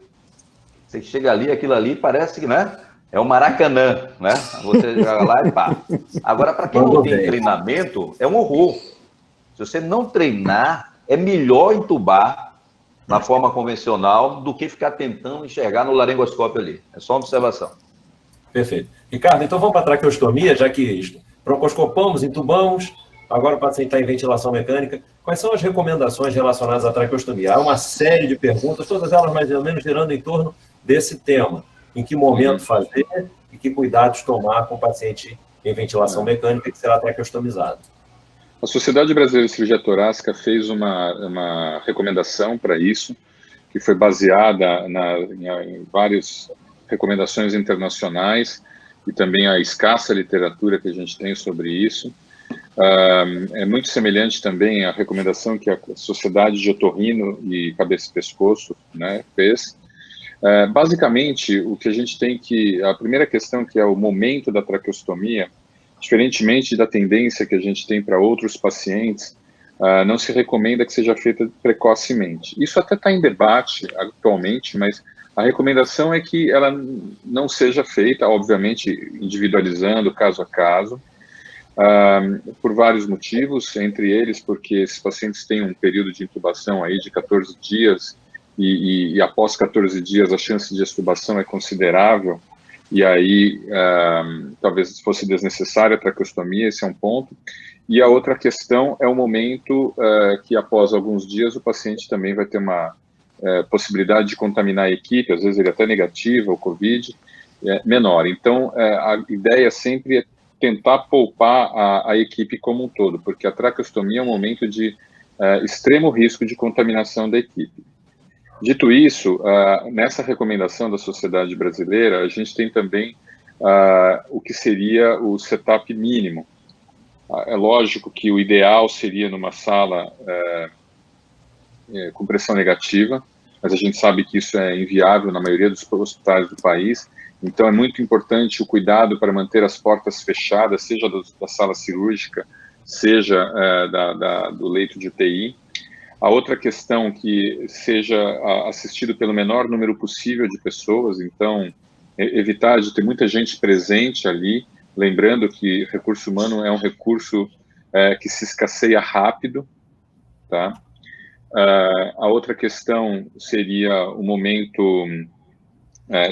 Você chega ali, aquilo ali parece que, né? É um Maracanã, né? Você joga lá e pá. Agora, para quem não tem treinamento, é um horror. Se você não treinar, é melhor intubar na forma convencional do que ficar tentando enxergar no laringoscópio ali. É só uma observação. Perfeito. Ricardo, então vamos para a traqueostomia, já que broncoscopamos, intubamos, agora o paciente está em ventilação mecânica. Quais são as recomendações relacionadas à traqueostomia? Há uma série de perguntas, todas elas mais ou menos girando em torno desse tema. Em que momento fazer e que cuidados tomar com o paciente em ventilação mecânica que será traqueostomizado. A Sociedade Brasileira de Cirurgia Torácica fez uma recomendação para isso, que foi baseada em várias recomendações internacionais e também a escassa literatura que a gente tem sobre isso. É muito semelhante também à recomendação que a Sociedade de Otorrino e Cabeça e Pescoço, né, fez. Basicamente, o que a gente tem a primeira questão, que é o momento da traqueostomia, diferentemente da tendência que a gente tem para outros pacientes, não se recomenda que seja feita precocemente. Isso até está em debate atualmente, mas a recomendação é que ela não seja feita, obviamente, individualizando caso a caso, por vários motivos, entre eles porque esses pacientes têm um período de intubação aí de 14 dias, e após 14 dias a chance de extubação é considerável, e aí talvez fosse desnecessária a traqueostomia, esse é um ponto. E a outra questão é o momento que após alguns dias o paciente também vai ter uma possibilidade de contaminar a equipe, às vezes ele é até negativa, o COVID, menor. Então, a ideia sempre é tentar poupar a equipe como um todo, porque a traqueostomia é um momento de extremo risco de contaminação da equipe. Dito isso, nessa recomendação da Sociedade Brasileira, a gente tem também o que seria o setup mínimo. É lógico que o ideal seria numa sala com pressão negativa, mas a gente sabe que isso é inviável na maioria dos hospitais do país, então é muito importante o cuidado para manter as portas fechadas, seja da sala cirúrgica, seja do leito de UTI. A outra questão que seja assistido pelo menor número possível de pessoas, então evitar de ter muita gente presente ali, lembrando que recurso humano é um recurso que se escasseia rápido, tá? A outra questão seria o momento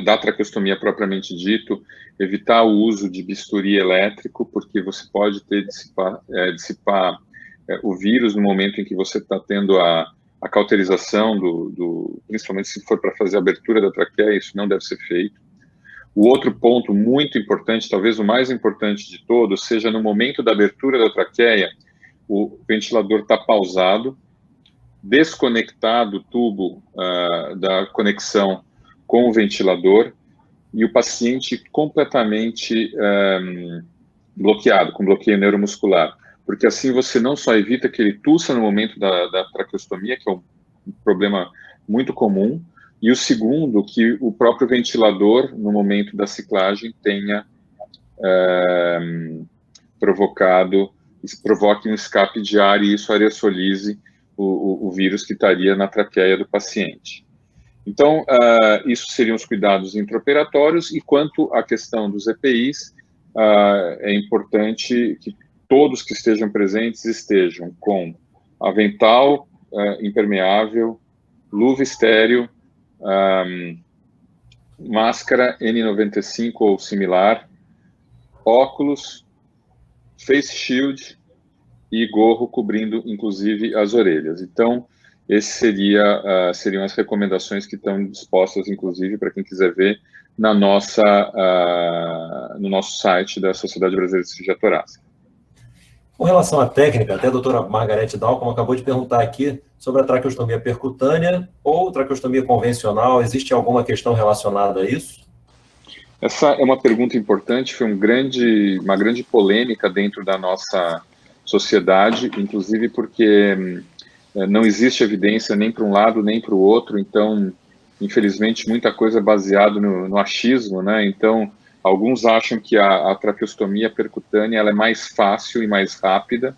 da traqueostomia propriamente dito, evitar o uso de bisturi elétrico, porque você pode dissipar o vírus no momento em que você está tendo a cauterização, principalmente se for para fazer a abertura da traqueia, isso não deve ser feito. O outro ponto muito importante, talvez o mais importante de todos, seja no momento da abertura da traqueia, o ventilador está pausado, desconectado o tubo da conexão com o ventilador e o paciente completamente bloqueado, com bloqueio neuromuscular. Porque assim você não só evita que ele tussa no momento da traqueostomia, que é um problema muito comum, e o segundo, que o próprio ventilador, no momento da ciclagem, tenha provoque um escape de ar e isso aerosolize o vírus que estaria na traqueia do paciente. Então, isso seriam os cuidados intraoperatórios, e quanto à questão dos EPIs, é importante que todos que estejam presentes estejam com avental impermeável, luva estéreo, máscara N95 ou similar, óculos, face shield e gorro cobrindo, inclusive, as orelhas. Então, essas seriam as recomendações que estão dispostas, inclusive, para quem quiser ver no nosso site da Sociedade Brasileira de Cirurgia Torácica. Com relação à técnica, até a doutora Margarete Dalcom acabou de perguntar aqui sobre a traqueostomia percutânea ou traqueostomia convencional. Existe alguma questão relacionada a isso? Essa é uma pergunta importante, foi uma grande polêmica dentro da nossa sociedade, inclusive porque não existe evidência nem para um lado nem para o outro, então, infelizmente, muita coisa é baseada no achismo, né? Então, alguns acham que a traqueostomia percutânea ela é mais fácil e mais rápida,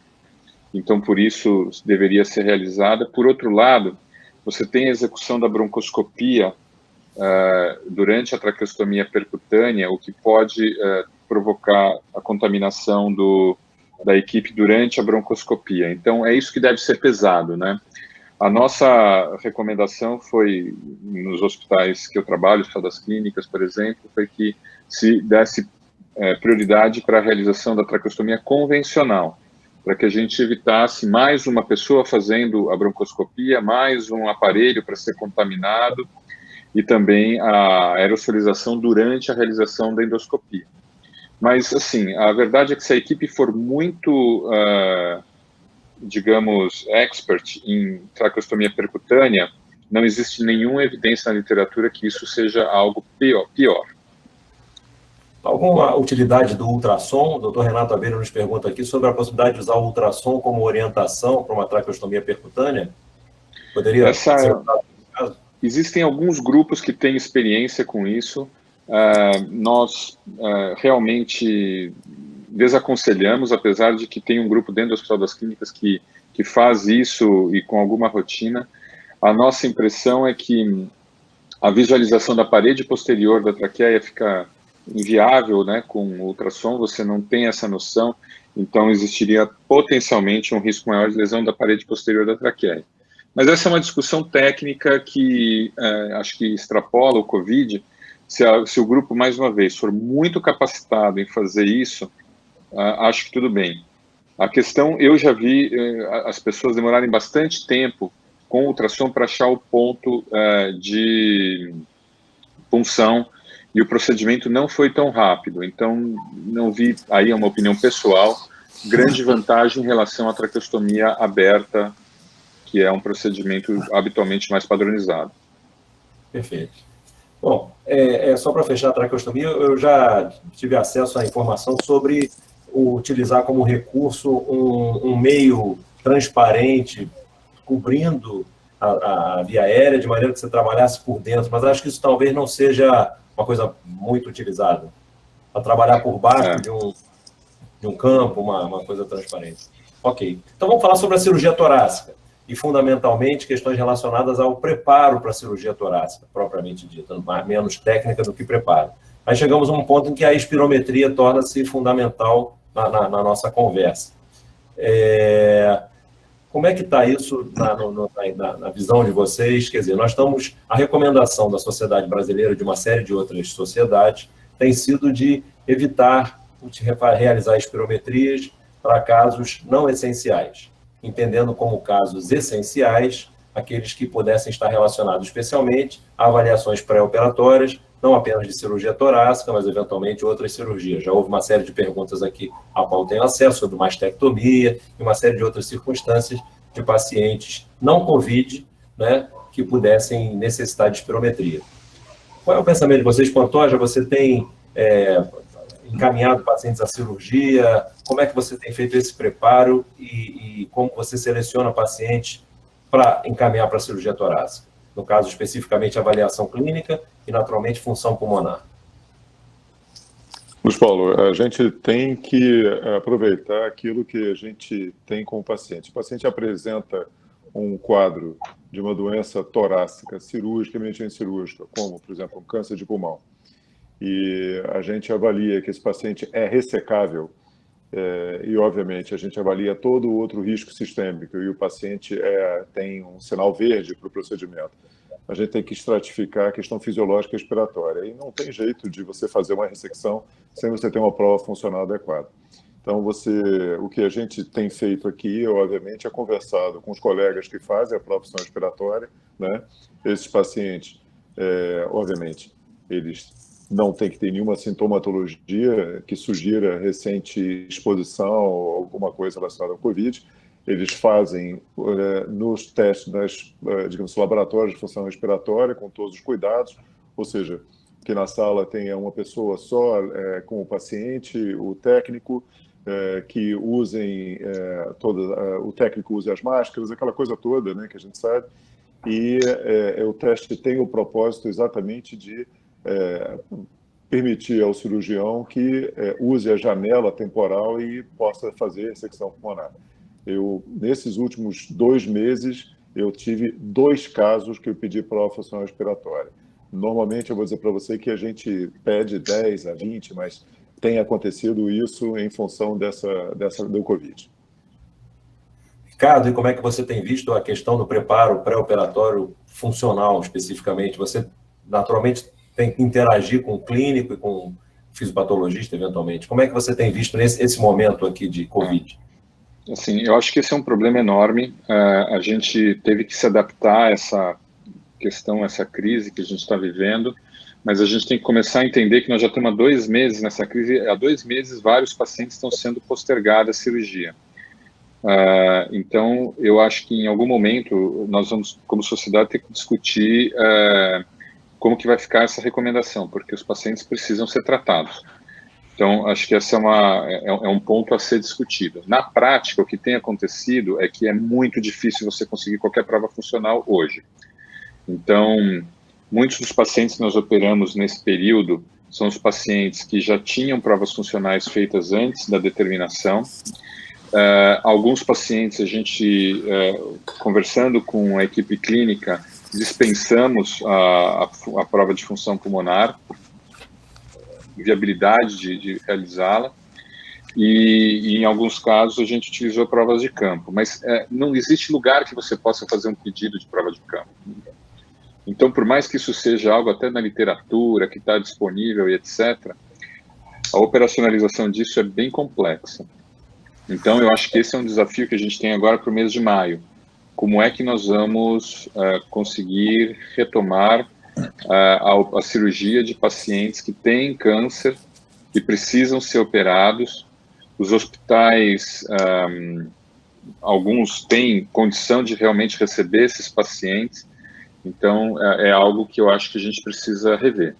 então por isso deveria ser realizada. Por outro lado, você tem a execução da broncoscopia durante a traqueostomia percutânea, o que pode provocar a contaminação da equipe durante a broncoscopia. Então é isso que deve ser pesado, né? A nossa recomendação foi, nos hospitais que eu trabalho, Hospital das Clínicas, por exemplo, foi que se desse prioridade para a realização da traqueostomia convencional, para que a gente evitasse mais uma pessoa fazendo a broncoscopia, mais um aparelho para ser contaminado e também a aerosolização durante a realização da endoscopia. Mas, assim, a verdade é que se a equipe for muito, digamos, expert em traqueostomia percutânea, não existe nenhuma evidência na literatura que isso seja algo pior. Alguma utilidade do ultrassom? O doutor Renato Abelha nos pergunta aqui sobre a possibilidade de usar o ultrassom como orientação para uma traqueostomia percutânea. Poderia ser usado nesse caso? Existem alguns grupos que têm experiência com isso. Nós realmente desaconselhamos, apesar de que tem um grupo dentro do Hospital das Clínicas que faz isso e com alguma rotina. A nossa impressão é que a visualização da parede posterior da traqueia fica inviável, né? Com ultrassom, você não tem essa noção, então existiria potencialmente um risco maior de lesão da parede posterior da traqueia. Mas essa é uma discussão técnica que acho que extrapola o COVID. Se o grupo, mais uma vez, for muito capacitado em fazer isso, acho que tudo bem. A questão, eu já vi as pessoas demorarem bastante tempo com ultrassom para achar o ponto de punção, e o procedimento não foi tão rápido. Então, não vi, aí é uma opinião pessoal, grande vantagem em relação à traqueostomia aberta, que é um procedimento habitualmente mais padronizado. Perfeito. Bom, só para fechar a traqueostomia, eu já tive acesso à informação sobre utilizar como recurso um meio transparente, cobrindo a via aérea, de maneira que você trabalhasse por dentro, mas acho que isso talvez não seja uma coisa muito utilizada. Para trabalhar por baixo de um campo, uma coisa transparente. Ok. Então vamos falar sobre a cirurgia torácica e, fundamentalmente, questões relacionadas ao preparo para a cirurgia torácica, propriamente dita, menos técnica do que preparo. Aí chegamos a um ponto em que a espirometria torna-se fundamental na nossa conversa. Como é que está isso na visão de vocês? Quer dizer, a recomendação da Sociedade Brasileira, de uma série de outras sociedades, tem sido de evitar de realizar espirometrias para casos não essenciais, entendendo como casos essenciais aqueles que pudessem estar relacionados especialmente a avaliações pré-operatórias, não apenas de cirurgia torácica, mas eventualmente outras cirurgias. Já houve uma série de perguntas aqui a qual tenho acesso sobre mastectomia e uma série de outras circunstâncias de pacientes não COVID, né, que pudessem necessitar de espirometria. Qual é o pensamento de vocês, Pantoja? Você tem encaminhado pacientes à cirurgia? Como é que você tem feito esse preparo e como você seleciona pacientes para encaminhar para a cirurgia torácica? No caso, especificamente, avaliação clínica e, naturalmente, função pulmonar. Luiz Paulo, a gente tem que aproveitar aquilo que a gente tem com o paciente. O paciente apresenta um quadro de uma doença torácica, cirúrgica, eminentemente cirúrgica, como, por exemplo, um câncer de pulmão. E a gente avalia que esse paciente é ressecável e, obviamente, a gente avalia todo o outro risco sistêmico e o paciente tem um sinal verde para o procedimento. A gente tem que estratificar a questão fisiológica e respiratória. E não tem jeito de você fazer uma ressecção sem você ter uma prova funcional adequada. Então, o que a gente tem feito aqui, obviamente, é conversado com os colegas que fazem a prova funcional respiratória, né? Esses pacientes, obviamente, eles não têm que ter nenhuma sintomatologia que sugira recente exposição ou alguma coisa relacionada ao COVID. Eles fazem nos testes digamos, laboratórios de função respiratória, com todos os cuidados, ou seja, que na sala tenha uma pessoa só com o paciente, o técnico, que usem o técnico use as máscaras, aquela coisa toda, né, que a gente sabe, e o teste tem o propósito exatamente de permitir ao cirurgião que use a janela temporal e possa fazer ressecção pulmonar. Nesses últimos 2 meses, eu tive 2 casos que eu pedi prova funcional respiratória. Normalmente, eu vou dizer para você que a gente pede 10 a 20, mas tem acontecido isso em função do COVID. Ricardo, e como é que você tem visto a questão do preparo pré-operatório funcional, especificamente? Você, naturalmente, tem que interagir com o clínico e com o fisiopatologista, eventualmente. Como é que você tem visto esse momento aqui de COVID? Assim, eu acho que esse é um problema enorme. A gente teve que se adaptar a essa questão, essa crise que a gente está vivendo, mas a gente tem que começar a entender que nós já estamos há 2 meses nessa crise. Há 2 meses, vários pacientes estão sendo postergados à cirurgia. Então, eu acho que em algum momento nós vamos, como sociedade, ter que discutir como que vai ficar essa recomendação, porque os pacientes precisam ser tratados. Então, acho que essa é um ponto a ser discutido. Na prática, o que tem acontecido é que é muito difícil você conseguir qualquer prova funcional hoje. Então, muitos dos pacientes que nós operamos nesse período são os pacientes que já tinham provas funcionais feitas antes da determinação. Alguns pacientes, a gente, conversando com a equipe clínica, dispensamos a prova de função pulmonar, viabilidade de realizá-la, e em alguns casos a gente utilizou provas de campo, mas não existe lugar que você possa fazer um pedido de prova de campo. Então, por mais que isso seja algo até na literatura, que está disponível e etc., a operacionalização disso é bem complexa. Então, eu acho que esse é um desafio que a gente tem agora para o mês de maio. Como é que nós vamos conseguir retomar a cirurgia de pacientes que têm câncer, que precisam ser operados? Os hospitais, alguns têm condição de realmente receber esses pacientes, então é algo que eu acho que a gente precisa rever.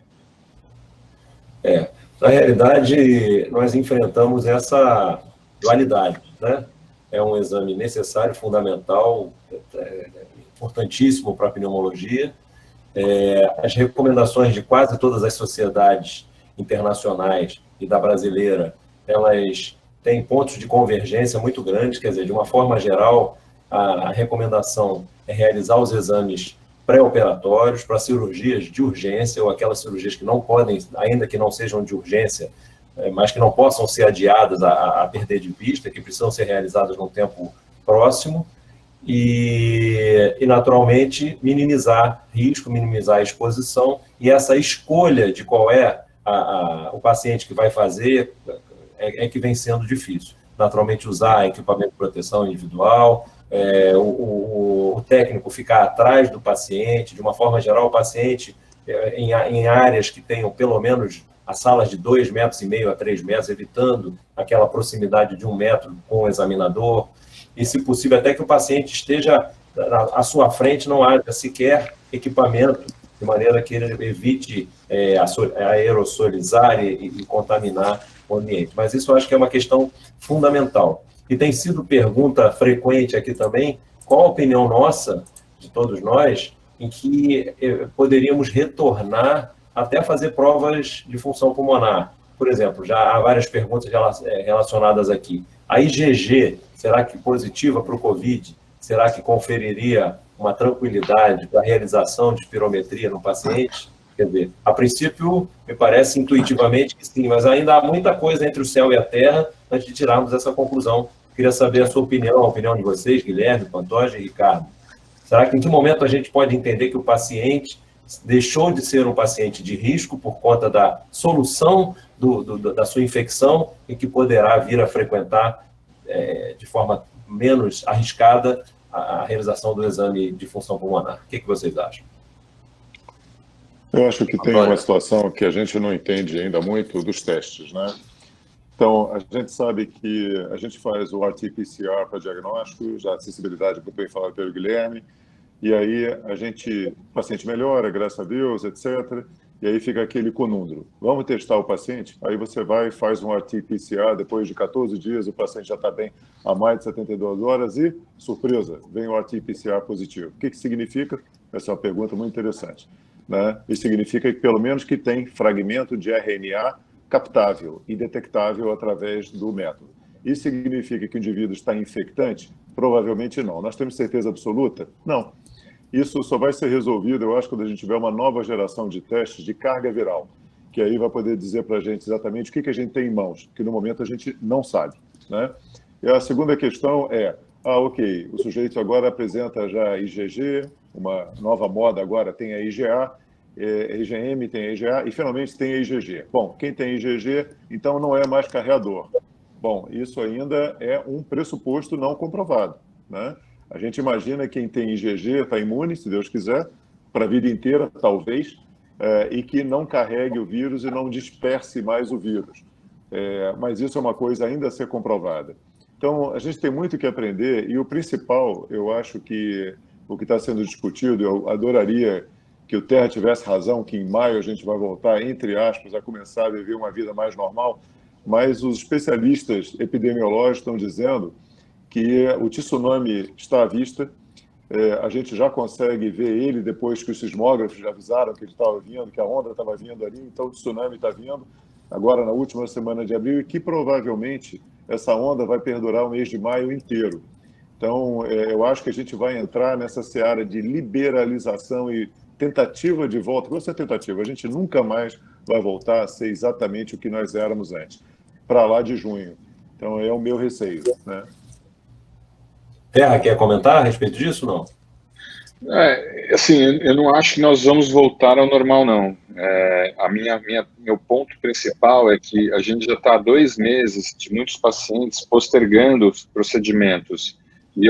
Na realidade, nós enfrentamos essa dualidade, né? É um exame necessário, fundamental, importantíssimo para a pneumologia. As recomendações de quase todas as sociedades internacionais e da brasileira, elas têm pontos de convergência muito grandes, quer dizer, de uma forma geral, a recomendação é realizar os exames pré-operatórios para cirurgias de urgência ou aquelas cirurgias que não podem, ainda que não sejam de urgência, mas que não possam ser adiadas a perder de vista, que precisam ser realizadas num tempo próximo e naturalmente, minimizar risco, minimizar a exposição, e essa escolha de qual é o paciente que vai fazer é que vem sendo difícil. Naturalmente, usar equipamento de proteção individual, o técnico ficar atrás do paciente, de uma forma geral, o paciente em áreas que tenham pelo menos as salas de 2,5 metros a 3 metros, evitando aquela proximidade de 1 metro com o examinador, e, se possível, até que o paciente esteja à sua frente, não haja sequer equipamento, de maneira que ele evite aerosolizar e contaminar o ambiente. Mas isso eu acho que é uma questão fundamental. E tem sido pergunta frequente aqui também, qual a opinião nossa, de todos nós, em que poderíamos retornar até fazer provas de função pulmonar. Por exemplo, já há várias perguntas relacionadas aqui. A IgG, será que positiva para o COVID? Será que conferiria uma tranquilidade para a realização de espirometria no paciente? Quer dizer, a princípio, me parece intuitivamente que sim, mas ainda há muita coisa entre o céu e a terra antes de tirarmos essa conclusão. Queria saber a sua opinião, a opinião de vocês, Guilherme, Pantoja e Ricardo. Será que em que momento a gente pode entender que o paciente deixou de ser um paciente de risco por conta da solução da sua infecção e que poderá vir a frequentar de forma menos arriscada a realização do exame de função pulmonar? O que vocês acham? Eu acho que tem uma situação que a gente não entende ainda muito dos testes, né? Então, a gente sabe que a gente faz o RT-PCR para diagnóstico, já a acessibilidade muito bem falada pelo Guilherme, e aí o paciente melhora, graças a Deus, etc. E aí fica aquele conundro. Vamos testar o paciente? Aí você vai e faz um RT-PCR, depois de 14 dias o paciente já está bem há mais de 72 horas e, surpresa, vem o RT-PCR positivo. O que significa? Essa é uma pergunta muito interessante, né? Isso significa que pelo menos que tem fragmento de RNA captável e detectável através do método. Isso significa que o indivíduo está infectante? Provavelmente não. Nós temos certeza absoluta? Não. Isso só vai ser resolvido, eu acho, quando a gente tiver uma nova geração de testes de carga viral, que aí vai poder dizer para a gente exatamente o que a gente tem em mãos, que no momento a gente não sabe, né? E a segunda questão é, ok, o sujeito agora apresenta já IgG, uma nova moda agora tem a IgA, IgM tem a IgA e finalmente tem a IgG. Bom, quem tem IgG, então não é mais carreador. Bom, isso ainda é um pressuposto não comprovado, né? A gente imagina que quem tem IgG está imune, se Deus quiser, para a vida inteira, talvez, e que não carregue o vírus e não disperse mais o vírus. Mas isso é uma coisa ainda a ser comprovada. Então, a gente tem muito que aprender e o principal, eu acho que o que está sendo discutido, eu adoraria que o Terra tivesse razão, que em maio a gente vai voltar, entre aspas, a começar a viver uma vida mais normal, mas os especialistas epidemiológicos estão dizendo que o tsunami está à vista, a gente já consegue ver ele depois que os sismógrafos já avisaram que ele estava vindo, que a onda estava vindo ali, então o tsunami está vindo agora na última semana de abril, e que provavelmente essa onda vai perdurar o mês de maio inteiro. Então, eu acho que a gente vai entrar nessa seara de liberalização e tentativa de volta. Com essa tentativa, a gente nunca mais vai voltar a ser exatamente o que nós éramos antes, para lá de junho. Então, é o meu receio, né? Terra, quer comentar a respeito disso, não? Assim, eu não acho que nós vamos voltar ao normal, não. Meu ponto principal é que a gente já está há 2 meses de muitos pacientes postergando os procedimentos. E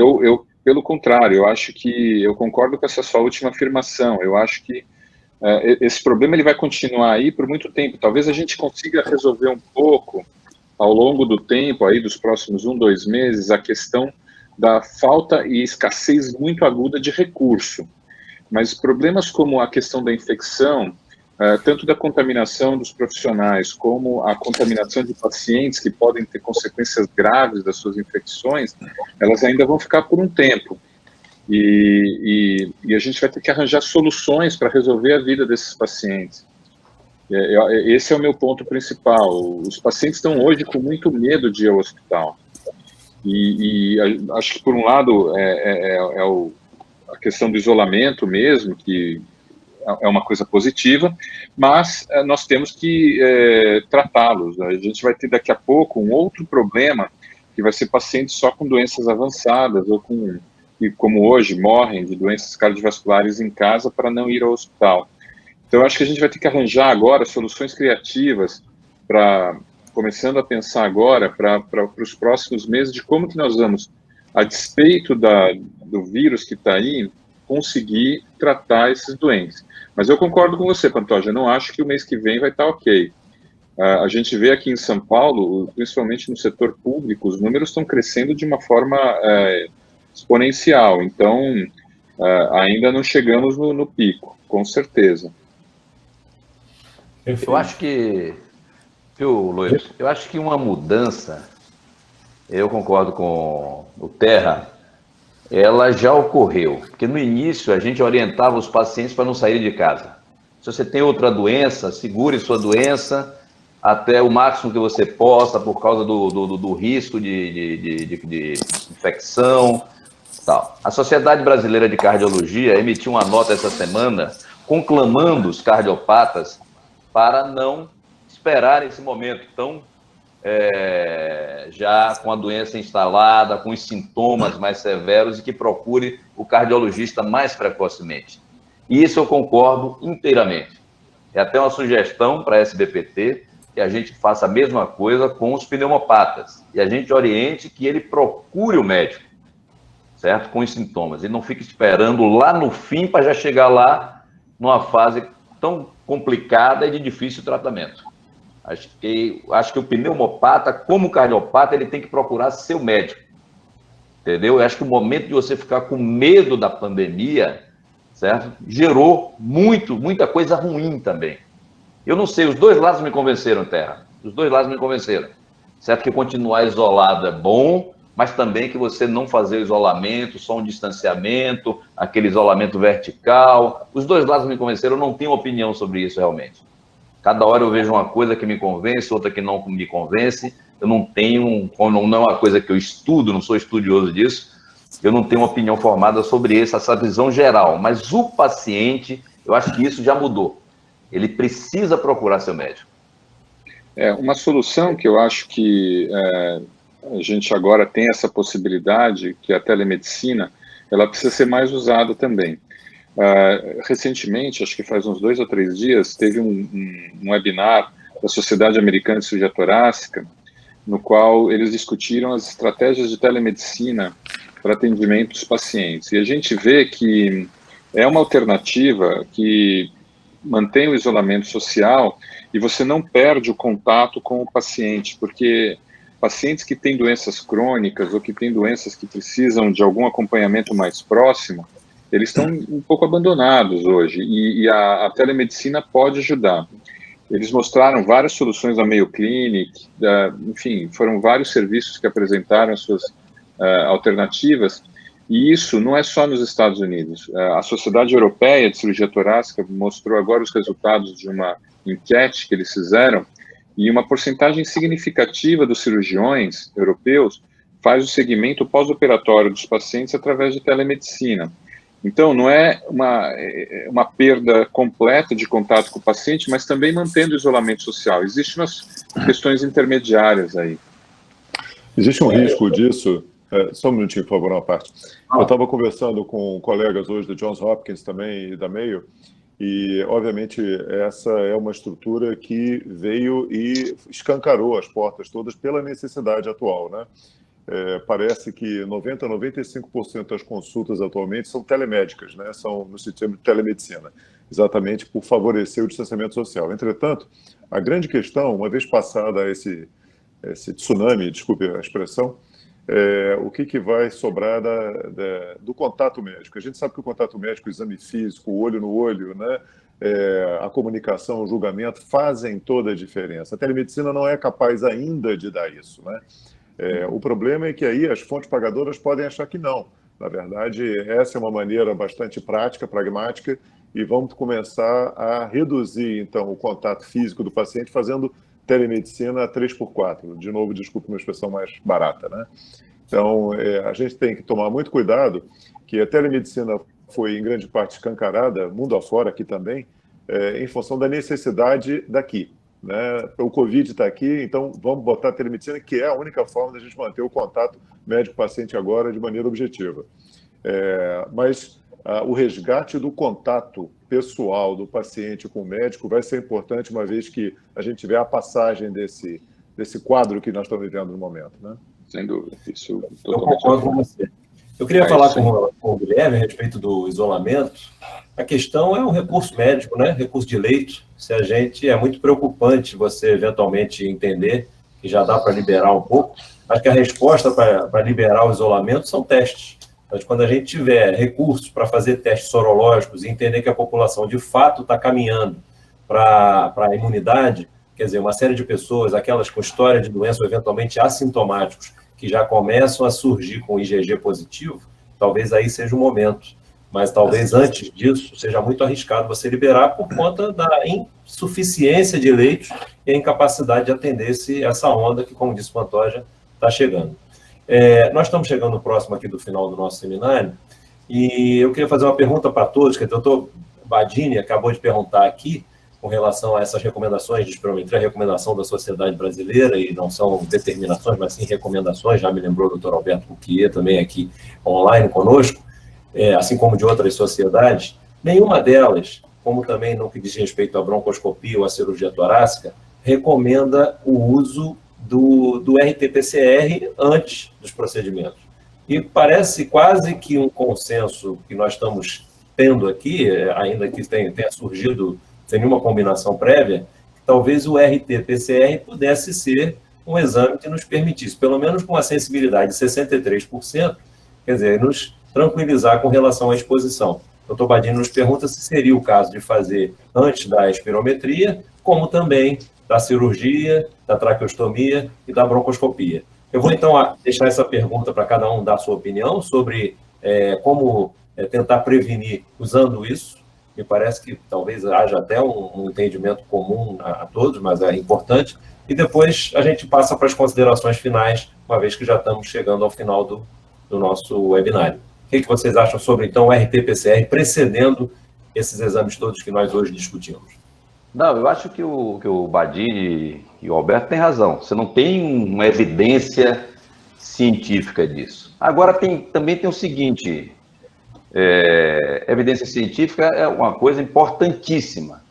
pelo contrário, eu acho que eu concordo com essa sua última afirmação. Eu acho que esse problema ele vai continuar aí por muito tempo. Talvez a gente consiga resolver um pouco ao longo do tempo, aí dos próximos 1, 2 meses, a questão da falta e escassez muito aguda de recurso. Mas problemas como a questão da infecção, tanto da contaminação dos profissionais, como a contaminação de pacientes que podem ter consequências graves das suas infecções, elas ainda vão ficar por um tempo. E a gente vai ter que arranjar soluções para resolver a vida desses pacientes. Esse é o meu ponto principal. Os pacientes estão hoje com muito medo de ir ao hospital. E acho que, por um lado, a questão do isolamento mesmo, que é uma coisa positiva, mas nós temos que tratá-los. A gente vai ter daqui a pouco um outro problema, que vai ser pacientes só com doenças avançadas, ou que, como hoje, morrem de doenças cardiovasculares em casa para não ir ao hospital. Então, acho que a gente vai ter que arranjar agora soluções criativas para... começando a pensar agora para os próximos meses de como que nós vamos, a despeito do vírus que está aí, conseguir tratar esses doentes. Mas eu concordo com você, Pantoja, eu não acho que o mês que vem vai estar ok. A gente vê aqui em São Paulo, principalmente no setor público, os números estão crescendo de uma forma exponencial, então ainda não chegamos no pico, com certeza. Eu acho que... Viu, Luiz? Eu acho que uma mudança, eu concordo com o Terra, ela já ocorreu. Porque no início a gente orientava os pacientes para não saírem de casa. Se você tem outra doença, segure sua doença até o máximo que você possa por causa do risco de infecção. Tal. A Sociedade Brasileira de Cardiologia emitiu uma nota essa semana conclamando os cardiopatas para não esperar esse momento tão já com a doença instalada, com os sintomas mais severos, e que procure o cardiologista mais precocemente. E isso eu concordo inteiramente. É até uma sugestão para a SBPT que a gente faça a mesma coisa com os pneumopatas, e a gente oriente que ele procure o médico, certo? Com os sintomas, e não fique esperando lá no fim para já chegar lá numa fase tão complicada e de difícil tratamento. Acho que o pneumopata, como cardiopata, ele tem que procurar seu médico, entendeu? Eu acho que o momento de você ficar com medo da pandemia, certo? Gerou muita coisa ruim também. Eu não sei, os dois lados me convenceram, Terra. Os dois lados me convenceram. Certo que continuar isolado é bom, mas também que você não fazer o isolamento, só um distanciamento, aquele isolamento vertical. Os dois lados me convenceram, eu não tenho opinião sobre isso realmente. Cada hora eu vejo uma coisa que me convence, outra que não me convence. Eu não tenho, não é uma coisa que eu estudo, não sou estudioso disso, eu não tenho uma opinião formada sobre essa visão geral. Mas o paciente, eu acho que isso já mudou. Ele precisa procurar seu médico. Uma solução que eu acho que a gente agora tem essa possibilidade, que é a telemedicina, ela precisa ser mais usada também. Recentemente, acho que faz uns 2 ou 3 dias, teve um webinar da Sociedade Americana de Cirurgia Torácica, no qual eles discutiram as estratégias de telemedicina para atendimento dos pacientes. E a gente vê que é uma alternativa que mantém o isolamento social e você não perde o contato com o paciente, porque pacientes que têm doenças crônicas ou que têm doenças que precisam de algum acompanhamento mais próximo, eles estão um pouco abandonados hoje, e a telemedicina pode ajudar. Eles mostraram várias soluções da Mayo Clinic, enfim, foram vários serviços que apresentaram as suas alternativas, E isso não é só nos Estados Unidos. A Sociedade Europeia de Cirurgia Torácica mostrou agora os resultados de uma enquete que eles fizeram, e uma porcentagem significativa dos cirurgiões europeus faz o segmento pós-operatório dos pacientes através de telemedicina. Então, não é uma perda completa de contato com o paciente, mas também mantendo o isolamento social. Existem umas questões intermediárias aí. Existe um risco disso. Só um minutinho, por favor, uma parte. Eu estava conversando com colegas hoje do Johns Hopkins também e da Mayo, e, obviamente, essa é uma estrutura que veio e escancarou as portas todas pela necessidade atual, né? Parece que 90% a 95% das consultas atualmente são telemédicas, né? São no sistema de telemedicina, exatamente por favorecer o distanciamento social. Entretanto, a grande questão, uma vez passada esse tsunami, desculpe a expressão, o que vai sobrar do contato médico. A gente sabe que o contato médico, o exame físico, o olho no olho, né, a comunicação, o julgamento fazem toda a diferença. A telemedicina não é capaz ainda de dar isso, né? O problema é que aí as fontes pagadoras podem achar que não. Na verdade, essa é uma maneira bastante prática, pragmática, e vamos começar a reduzir, então, o contato físico do paciente fazendo telemedicina 3x4. De novo, desculpe uma expressão mais barata, né? Então, a gente tem que tomar muito cuidado, que a telemedicina foi, em grande parte, escancarada, mundo afora, aqui também, em função da necessidade daqui, né? O Covid está aqui, então vamos botar a telemedicina, que é a única forma da gente manter o contato médico-paciente agora de maneira objetiva. Mas o resgate do contato pessoal do paciente com o médico vai ser importante, uma vez que a gente tiver a passagem desse quadro que nós estamos vivendo no momento, né? Sem dúvida, isso eu concordo com você. Eu queria falar com o Guilherme a respeito do isolamento. A questão é o recurso médico, né? Recurso de leito. Se a gente é muito preocupante você eventualmente entender que já dá para liberar um pouco. Acho que a resposta para liberar o isolamento são testes. Mas quando a gente tiver recursos para fazer testes sorológicos e entender que a população de fato está caminhando para a imunidade, quer dizer, uma série de pessoas, aquelas com história de doença ou eventualmente assintomáticos, que já começam a surgir com IgG positivo, talvez aí seja o momento. Mas talvez antes disso seja muito arriscado você liberar por conta da insuficiência de leitos e a incapacidade de atender essa onda que, como disse o Pantoja, está chegando. Nós estamos chegando próximo aqui do final do nosso seminário e eu queria fazer uma pergunta para todos, que o doutor Badini acabou de perguntar aqui, com relação a essas recomendações de espirometria, recomendação da Sociedade Brasileira, e não são determinações, mas sim recomendações, já me lembrou o doutor Alberto Cuquier, também aqui online conosco, assim como de outras sociedades. Nenhuma delas, como também no que diz respeito à broncoscopia ou à cirurgia torácica, recomenda o uso do RT-PCR antes dos procedimentos. E parece quase que um consenso que nós estamos tendo aqui, ainda que tenha surgido sem nenhuma combinação prévia, que talvez o RT-PCR pudesse ser um exame que nos permitisse, pelo menos com a sensibilidade de 63%, quer dizer, nos tranquilizar com relação à exposição. O doutor Badini nos pergunta se seria o caso de fazer antes da espirometria, como também da cirurgia, da traqueostomia e da broncoscopia. Eu vou, então, deixar essa pergunta para cada um dar a sua opinião sobre como tentar prevenir usando isso. Me parece que talvez haja até um entendimento comum a todos, mas é importante. E depois a gente passa para as considerações finais, uma vez que já estamos chegando ao final do nosso webinário. O que vocês acham sobre, então, o RT-PCR precedendo esses exames todos que nós hoje discutimos? Não, eu acho que o Badini e o Alberto têm razão. Você não tem uma evidência científica disso. Agora, também tem o seguinte... evidência científica é uma coisa importantíssima,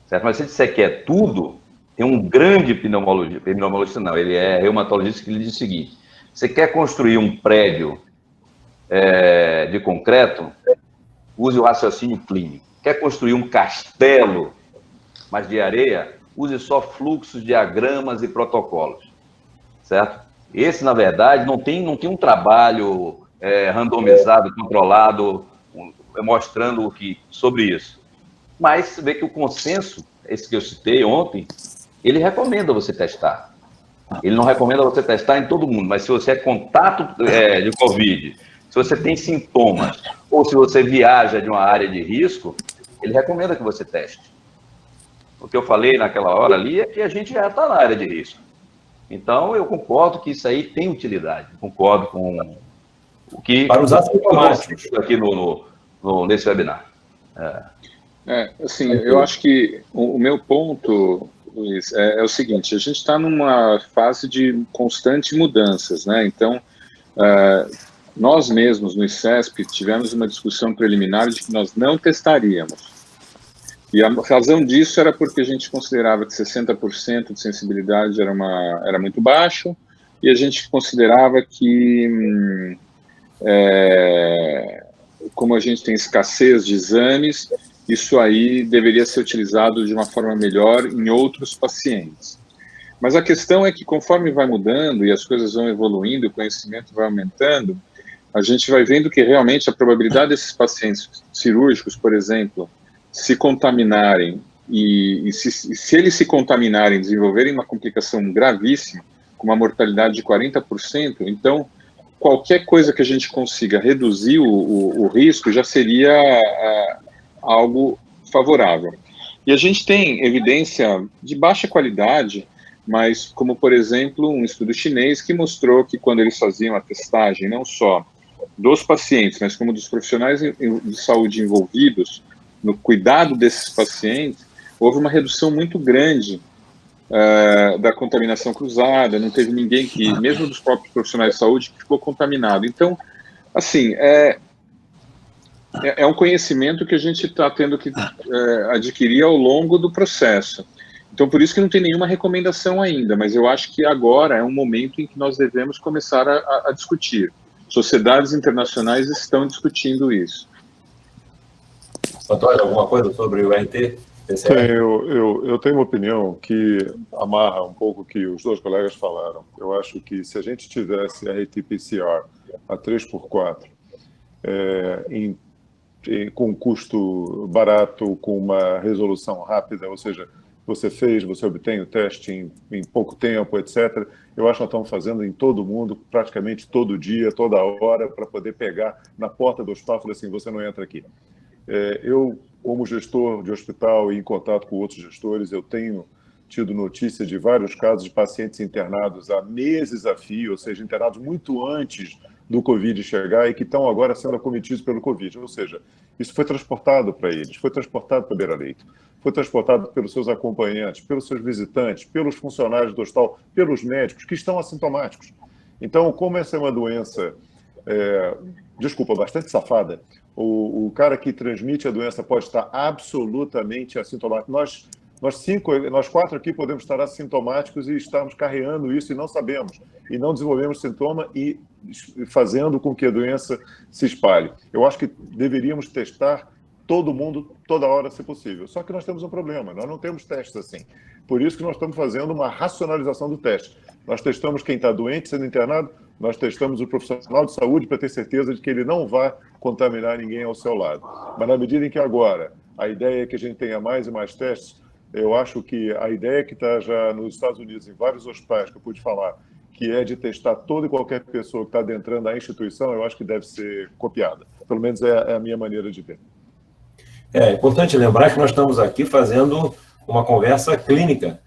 certo? Mas se você quer tudo, tem um grande pneumologista não, ele é reumatologista, que lhe diz o seguinte: você quer construir um prédio de concreto, use o raciocínio clínico. Quer construir um castelo, mas de areia, use só fluxos, diagramas e protocolos, certo? Esse, na verdade, não tem um trabalho randomizado, controlado, mostrando sobre isso. Mas você vê que o consenso, esse que eu citei ontem, ele recomenda você testar. Ele não recomenda você testar em todo mundo, mas se você é contato de Covid, Se você tem sintomas, ou se você viaja de uma área de risco, ele recomenda que você teste. O que eu falei naquela hora ali é que a gente já está na área de risco. Então, eu concordo que isso aí tem utilidade. Concordo com o que... Para os assintomáticos. Aqui nesse webinar. Assim, eu acho que o meu ponto, Luiz, é o seguinte: a gente está numa fase de constante mudanças, né? Então, nós mesmos no ICESP tivemos uma discussão preliminar de que nós não testaríamos. E a razão disso era porque a gente considerava que 60% de sensibilidade era muito baixo, e a gente considerava que, como a gente tem escassez de exames, isso aí deveria ser utilizado de uma forma melhor em outros pacientes. Mas a questão é que, conforme vai mudando e as coisas vão evoluindo, o conhecimento vai aumentando, a gente vai vendo que realmente a probabilidade desses pacientes cirúrgicos, por exemplo, se contaminarem e se eles se contaminarem, desenvolverem uma complicação gravíssima, com uma mortalidade de 40%, então qualquer coisa que a gente consiga reduzir o risco já seria algo favorável. E a gente tem evidência de baixa qualidade, mas como, por exemplo, um estudo chinês que mostrou que quando eles faziam a testagem, não só dos pacientes, mas como dos profissionais de saúde envolvidos no cuidado desses pacientes, houve uma redução muito grande da contaminação cruzada, não teve ninguém que, mesmo dos próprios profissionais de saúde, que ficou contaminado. Então, assim, é um conhecimento que a gente está tendo que adquirir ao longo do processo. Então, por isso que não tem nenhuma recomendação ainda, mas eu acho que agora é um momento em que nós devemos começar a discutir. Sociedades internacionais estão discutindo isso. Antônio, alguma coisa sobre o RT? Eu tenho uma opinião que amarra um pouco o que os dois colegas falaram. Eu acho que se a gente tivesse RT-PCR a 3x4, com custo barato, com uma resolução rápida, ou seja, você obtém o teste em pouco tempo, etc. Eu acho que nós estamos fazendo em todo mundo, praticamente todo dia, toda hora, para poder pegar na porta do hospital e falar assim, você não entra aqui. Eu, como gestor de hospital e em contato com outros gestores, eu tenho tido notícia de vários casos de pacientes internados há meses a fio, ou seja, internados muito antes do Covid chegar e que estão agora sendo acometidos pelo Covid. Ou seja, isso foi transportado para eles, foi transportado para o beira-leito, foi transportado pelos seus acompanhantes, pelos seus visitantes, pelos funcionários do hospital, pelos médicos que estão assintomáticos. Então, como essa é uma doença, bastante safada, o cara que transmite a doença pode estar absolutamente assintomático. Nós quatro aqui podemos estar assintomáticos e estarmos carregando isso e não sabemos, e não desenvolvemos sintoma e fazendo com que a doença se espalhe. Eu acho que deveríamos testar todo mundo, toda hora, se possível. Só que nós temos um problema, nós não temos testes assim. Por isso que nós estamos fazendo uma racionalização do teste. Nós testamos quem está doente, sendo internado, nós testamos o profissional de saúde para ter certeza de que ele não vai contaminar ninguém ao seu lado. Mas na medida em que agora a ideia é que a gente tenha mais e mais testes, eu acho que a ideia que está já nos Estados Unidos, em vários hospitais que eu pude falar, que é de testar toda e qualquer pessoa que está adentrando a instituição, eu acho que deve ser copiada. Pelo menos é a minha maneira de ver. É importante lembrar que nós estamos aqui fazendo uma conversa clínica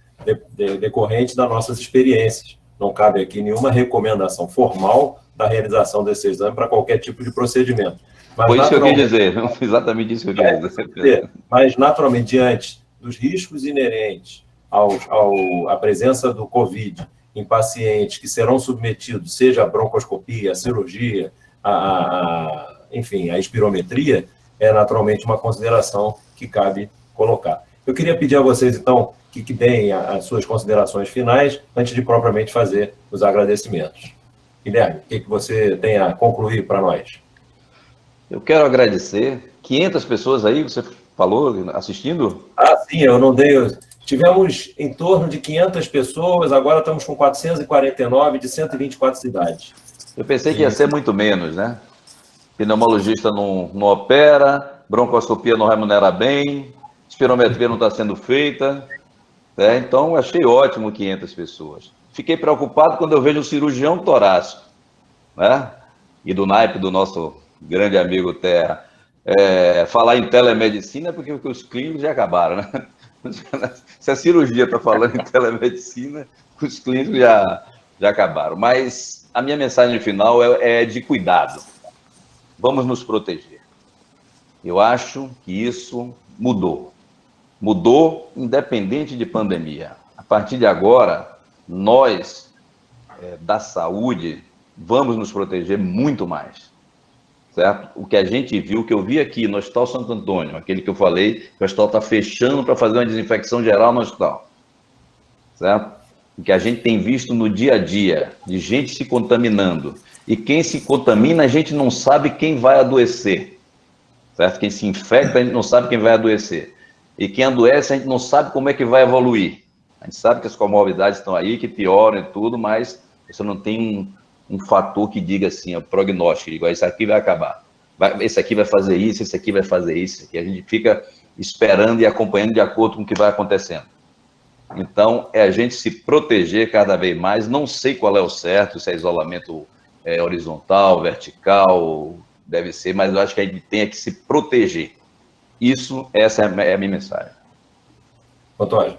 decorrente das nossas experiências. Não cabe aqui nenhuma recomendação formal da realização desse exame para qualquer tipo de procedimento. Mas, foi isso que eu quis dizer, exatamente isso que eu quis dizer. Mas, naturalmente, diante dos riscos inerentes à presença do Covid em pacientes que serão submetidos, seja a broncoscopia, a cirurgia, enfim, a espirometria, é naturalmente uma consideração que cabe colocar. Eu queria pedir a vocês, então, que deem as suas considerações finais, antes de propriamente fazer os agradecimentos. Guilherme, o que você tem a concluir para nós? Eu quero agradecer. 500 pessoas aí, você falou, assistindo? Sim, eu não dei... Tivemos em torno de 500 pessoas, agora estamos com 449 de 124 cidades. Eu pensei que ia ser muito menos, né? Pneumologista não opera, broncoscopia não remunera bem, espirometria não está sendo feita. Então, achei ótimo 500 pessoas. Fiquei preocupado quando eu vejo um cirurgião torácico, né? e do naipe do nosso grande amigo Terra, falar em telemedicina é porque os clínicos já acabaram, né? Se a cirurgia está falando em telemedicina, os clínicos já acabaram. Mas a minha mensagem final é de cuidado. Vamos nos proteger. Eu acho que isso mudou. Mudou independente de pandemia. A partir de agora, nós, da saúde, vamos nos proteger muito mais. Certo? O que a gente viu, o que eu vi aqui no Hospital Santo Antônio, aquele que eu falei, que o hospital está fechando para fazer uma desinfecção geral no hospital. Certo? O que a gente tem visto no dia a dia, de gente se contaminando. E quem se contamina, a gente não sabe quem vai adoecer. Certo? Quem se infecta, a gente não sabe quem vai adoecer. E quem adoece, a gente não sabe como é que vai evoluir. A gente sabe que as comorbidades estão aí, que pioram e tudo, mas você não tem um fator que diga assim, o prognóstico, igual esse aqui vai acabar, esse aqui vai fazer isso, esse aqui vai fazer isso, que a gente fica esperando e acompanhando de acordo com o que vai acontecendo. Então, é a gente se proteger cada vez mais, não sei qual é o certo, se é isolamento horizontal, vertical, deve ser, mas eu acho que a gente tem que se proteger. Essa é a minha mensagem. Antônio.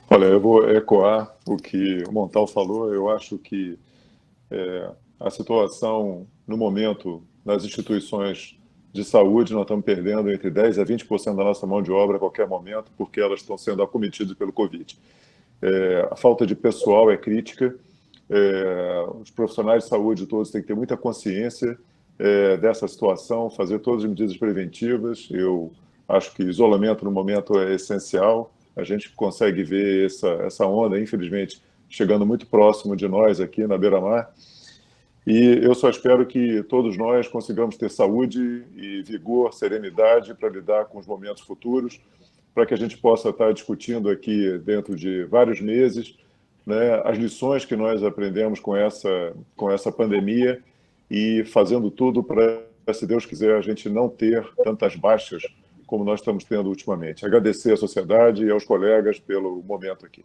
Olha, eu vou ecoar o que o Montal falou. Eu acho que a situação, no momento, nas instituições de saúde, nós estamos perdendo entre 10% a 20% da nossa mão de obra a qualquer momento, porque elas estão sendo acometidas pelo Covid. A falta de pessoal é crítica. Os profissionais de saúde todos têm que ter muita consciência dessa situação, fazer todas as medidas preventivas. Eu acho que isolamento, no momento, é essencial. A gente consegue ver essa onda, infelizmente, chegando muito próximo de nós aqui na beira-mar. E eu só espero que todos nós consigamos ter saúde e vigor, serenidade para lidar com os momentos futuros, para que a gente possa estar discutindo aqui dentro de vários meses, né, as lições que nós aprendemos com essa pandemia e fazendo tudo para, se Deus quiser, a gente não ter tantas baixas como nós estamos tendo ultimamente. Agradecer à sociedade e aos colegas pelo momento aqui.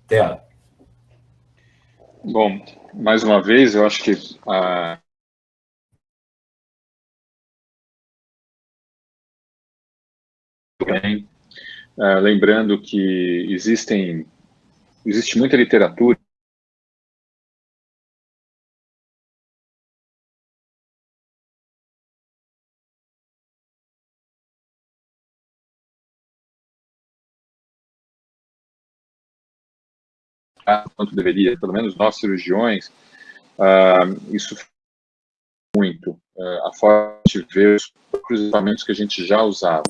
Terra. Bom, mais uma vez, eu acho que lembrando que existe muita literatura quanto deveria, pelo menos nós cirurgiões, isso muito, a forma de ver os próprios equipamentos que a gente já usava.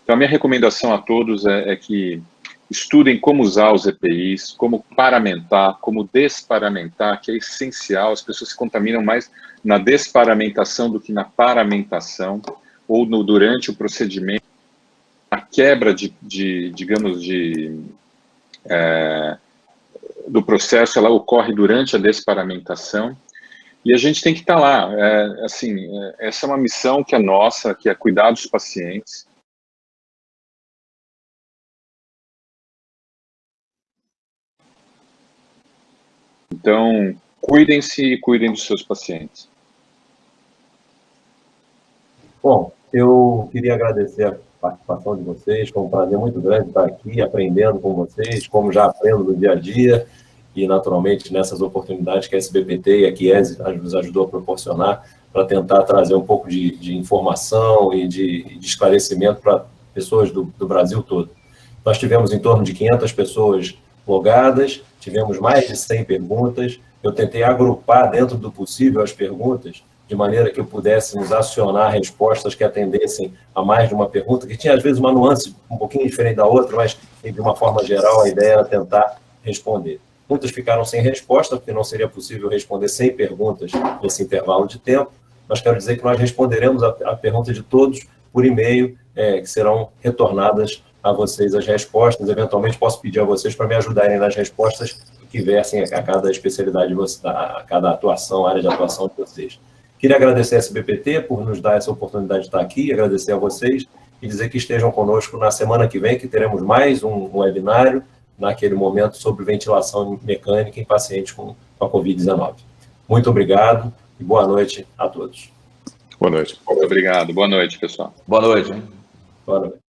Então, a minha recomendação a todos é que estudem como usar os EPIs, como paramentar, como desparamentar, que é essencial. As pessoas se contaminam mais na desparamentação do que na paramentação, ou durante o procedimento. A quebra do processo, ela ocorre durante a desparamentação, e a gente tem que estar lá. Essa é uma missão que é nossa, que é cuidar dos pacientes. Então, cuidem-se e cuidem dos seus pacientes. Bom, eu queria agradecer a participação de vocês, foi um prazer muito grande estar aqui aprendendo com vocês, como já aprendo no dia a dia, e naturalmente nessas oportunidades que a SBPT e a Chiesi nos ajudou a proporcionar para tentar trazer um pouco de informação e de esclarecimento para pessoas do Brasil todo. Nós tivemos em torno de 500 pessoas logadas, tivemos mais de 100 perguntas, eu tentei agrupar dentro do possível as perguntas, de maneira que pudéssemos acionar respostas que atendessem a mais de uma pergunta, que tinha às vezes uma nuance um pouquinho diferente da outra, mas de uma forma geral a ideia era tentar responder. Muitas ficaram sem resposta, porque não seria possível responder 100 perguntas nesse intervalo de tempo, mas quero dizer que nós responderemos a pergunta de todos por e-mail, que serão retornadas a vocês as respostas. Eventualmente posso pedir a vocês para me ajudarem nas respostas que versem a cada especialidade, a cada atuação, área de atuação de vocês. Queria agradecer a SBPT por nos dar essa oportunidade de estar aqui, agradecer a vocês e dizer que estejam conosco na semana que vem, que teremos mais um webinário, naquele momento, sobre ventilação mecânica em pacientes com a Covid-19. Muito obrigado e boa noite a todos. Boa noite. Muito obrigado. Boa noite, pessoal. Boa noite. Boa noite.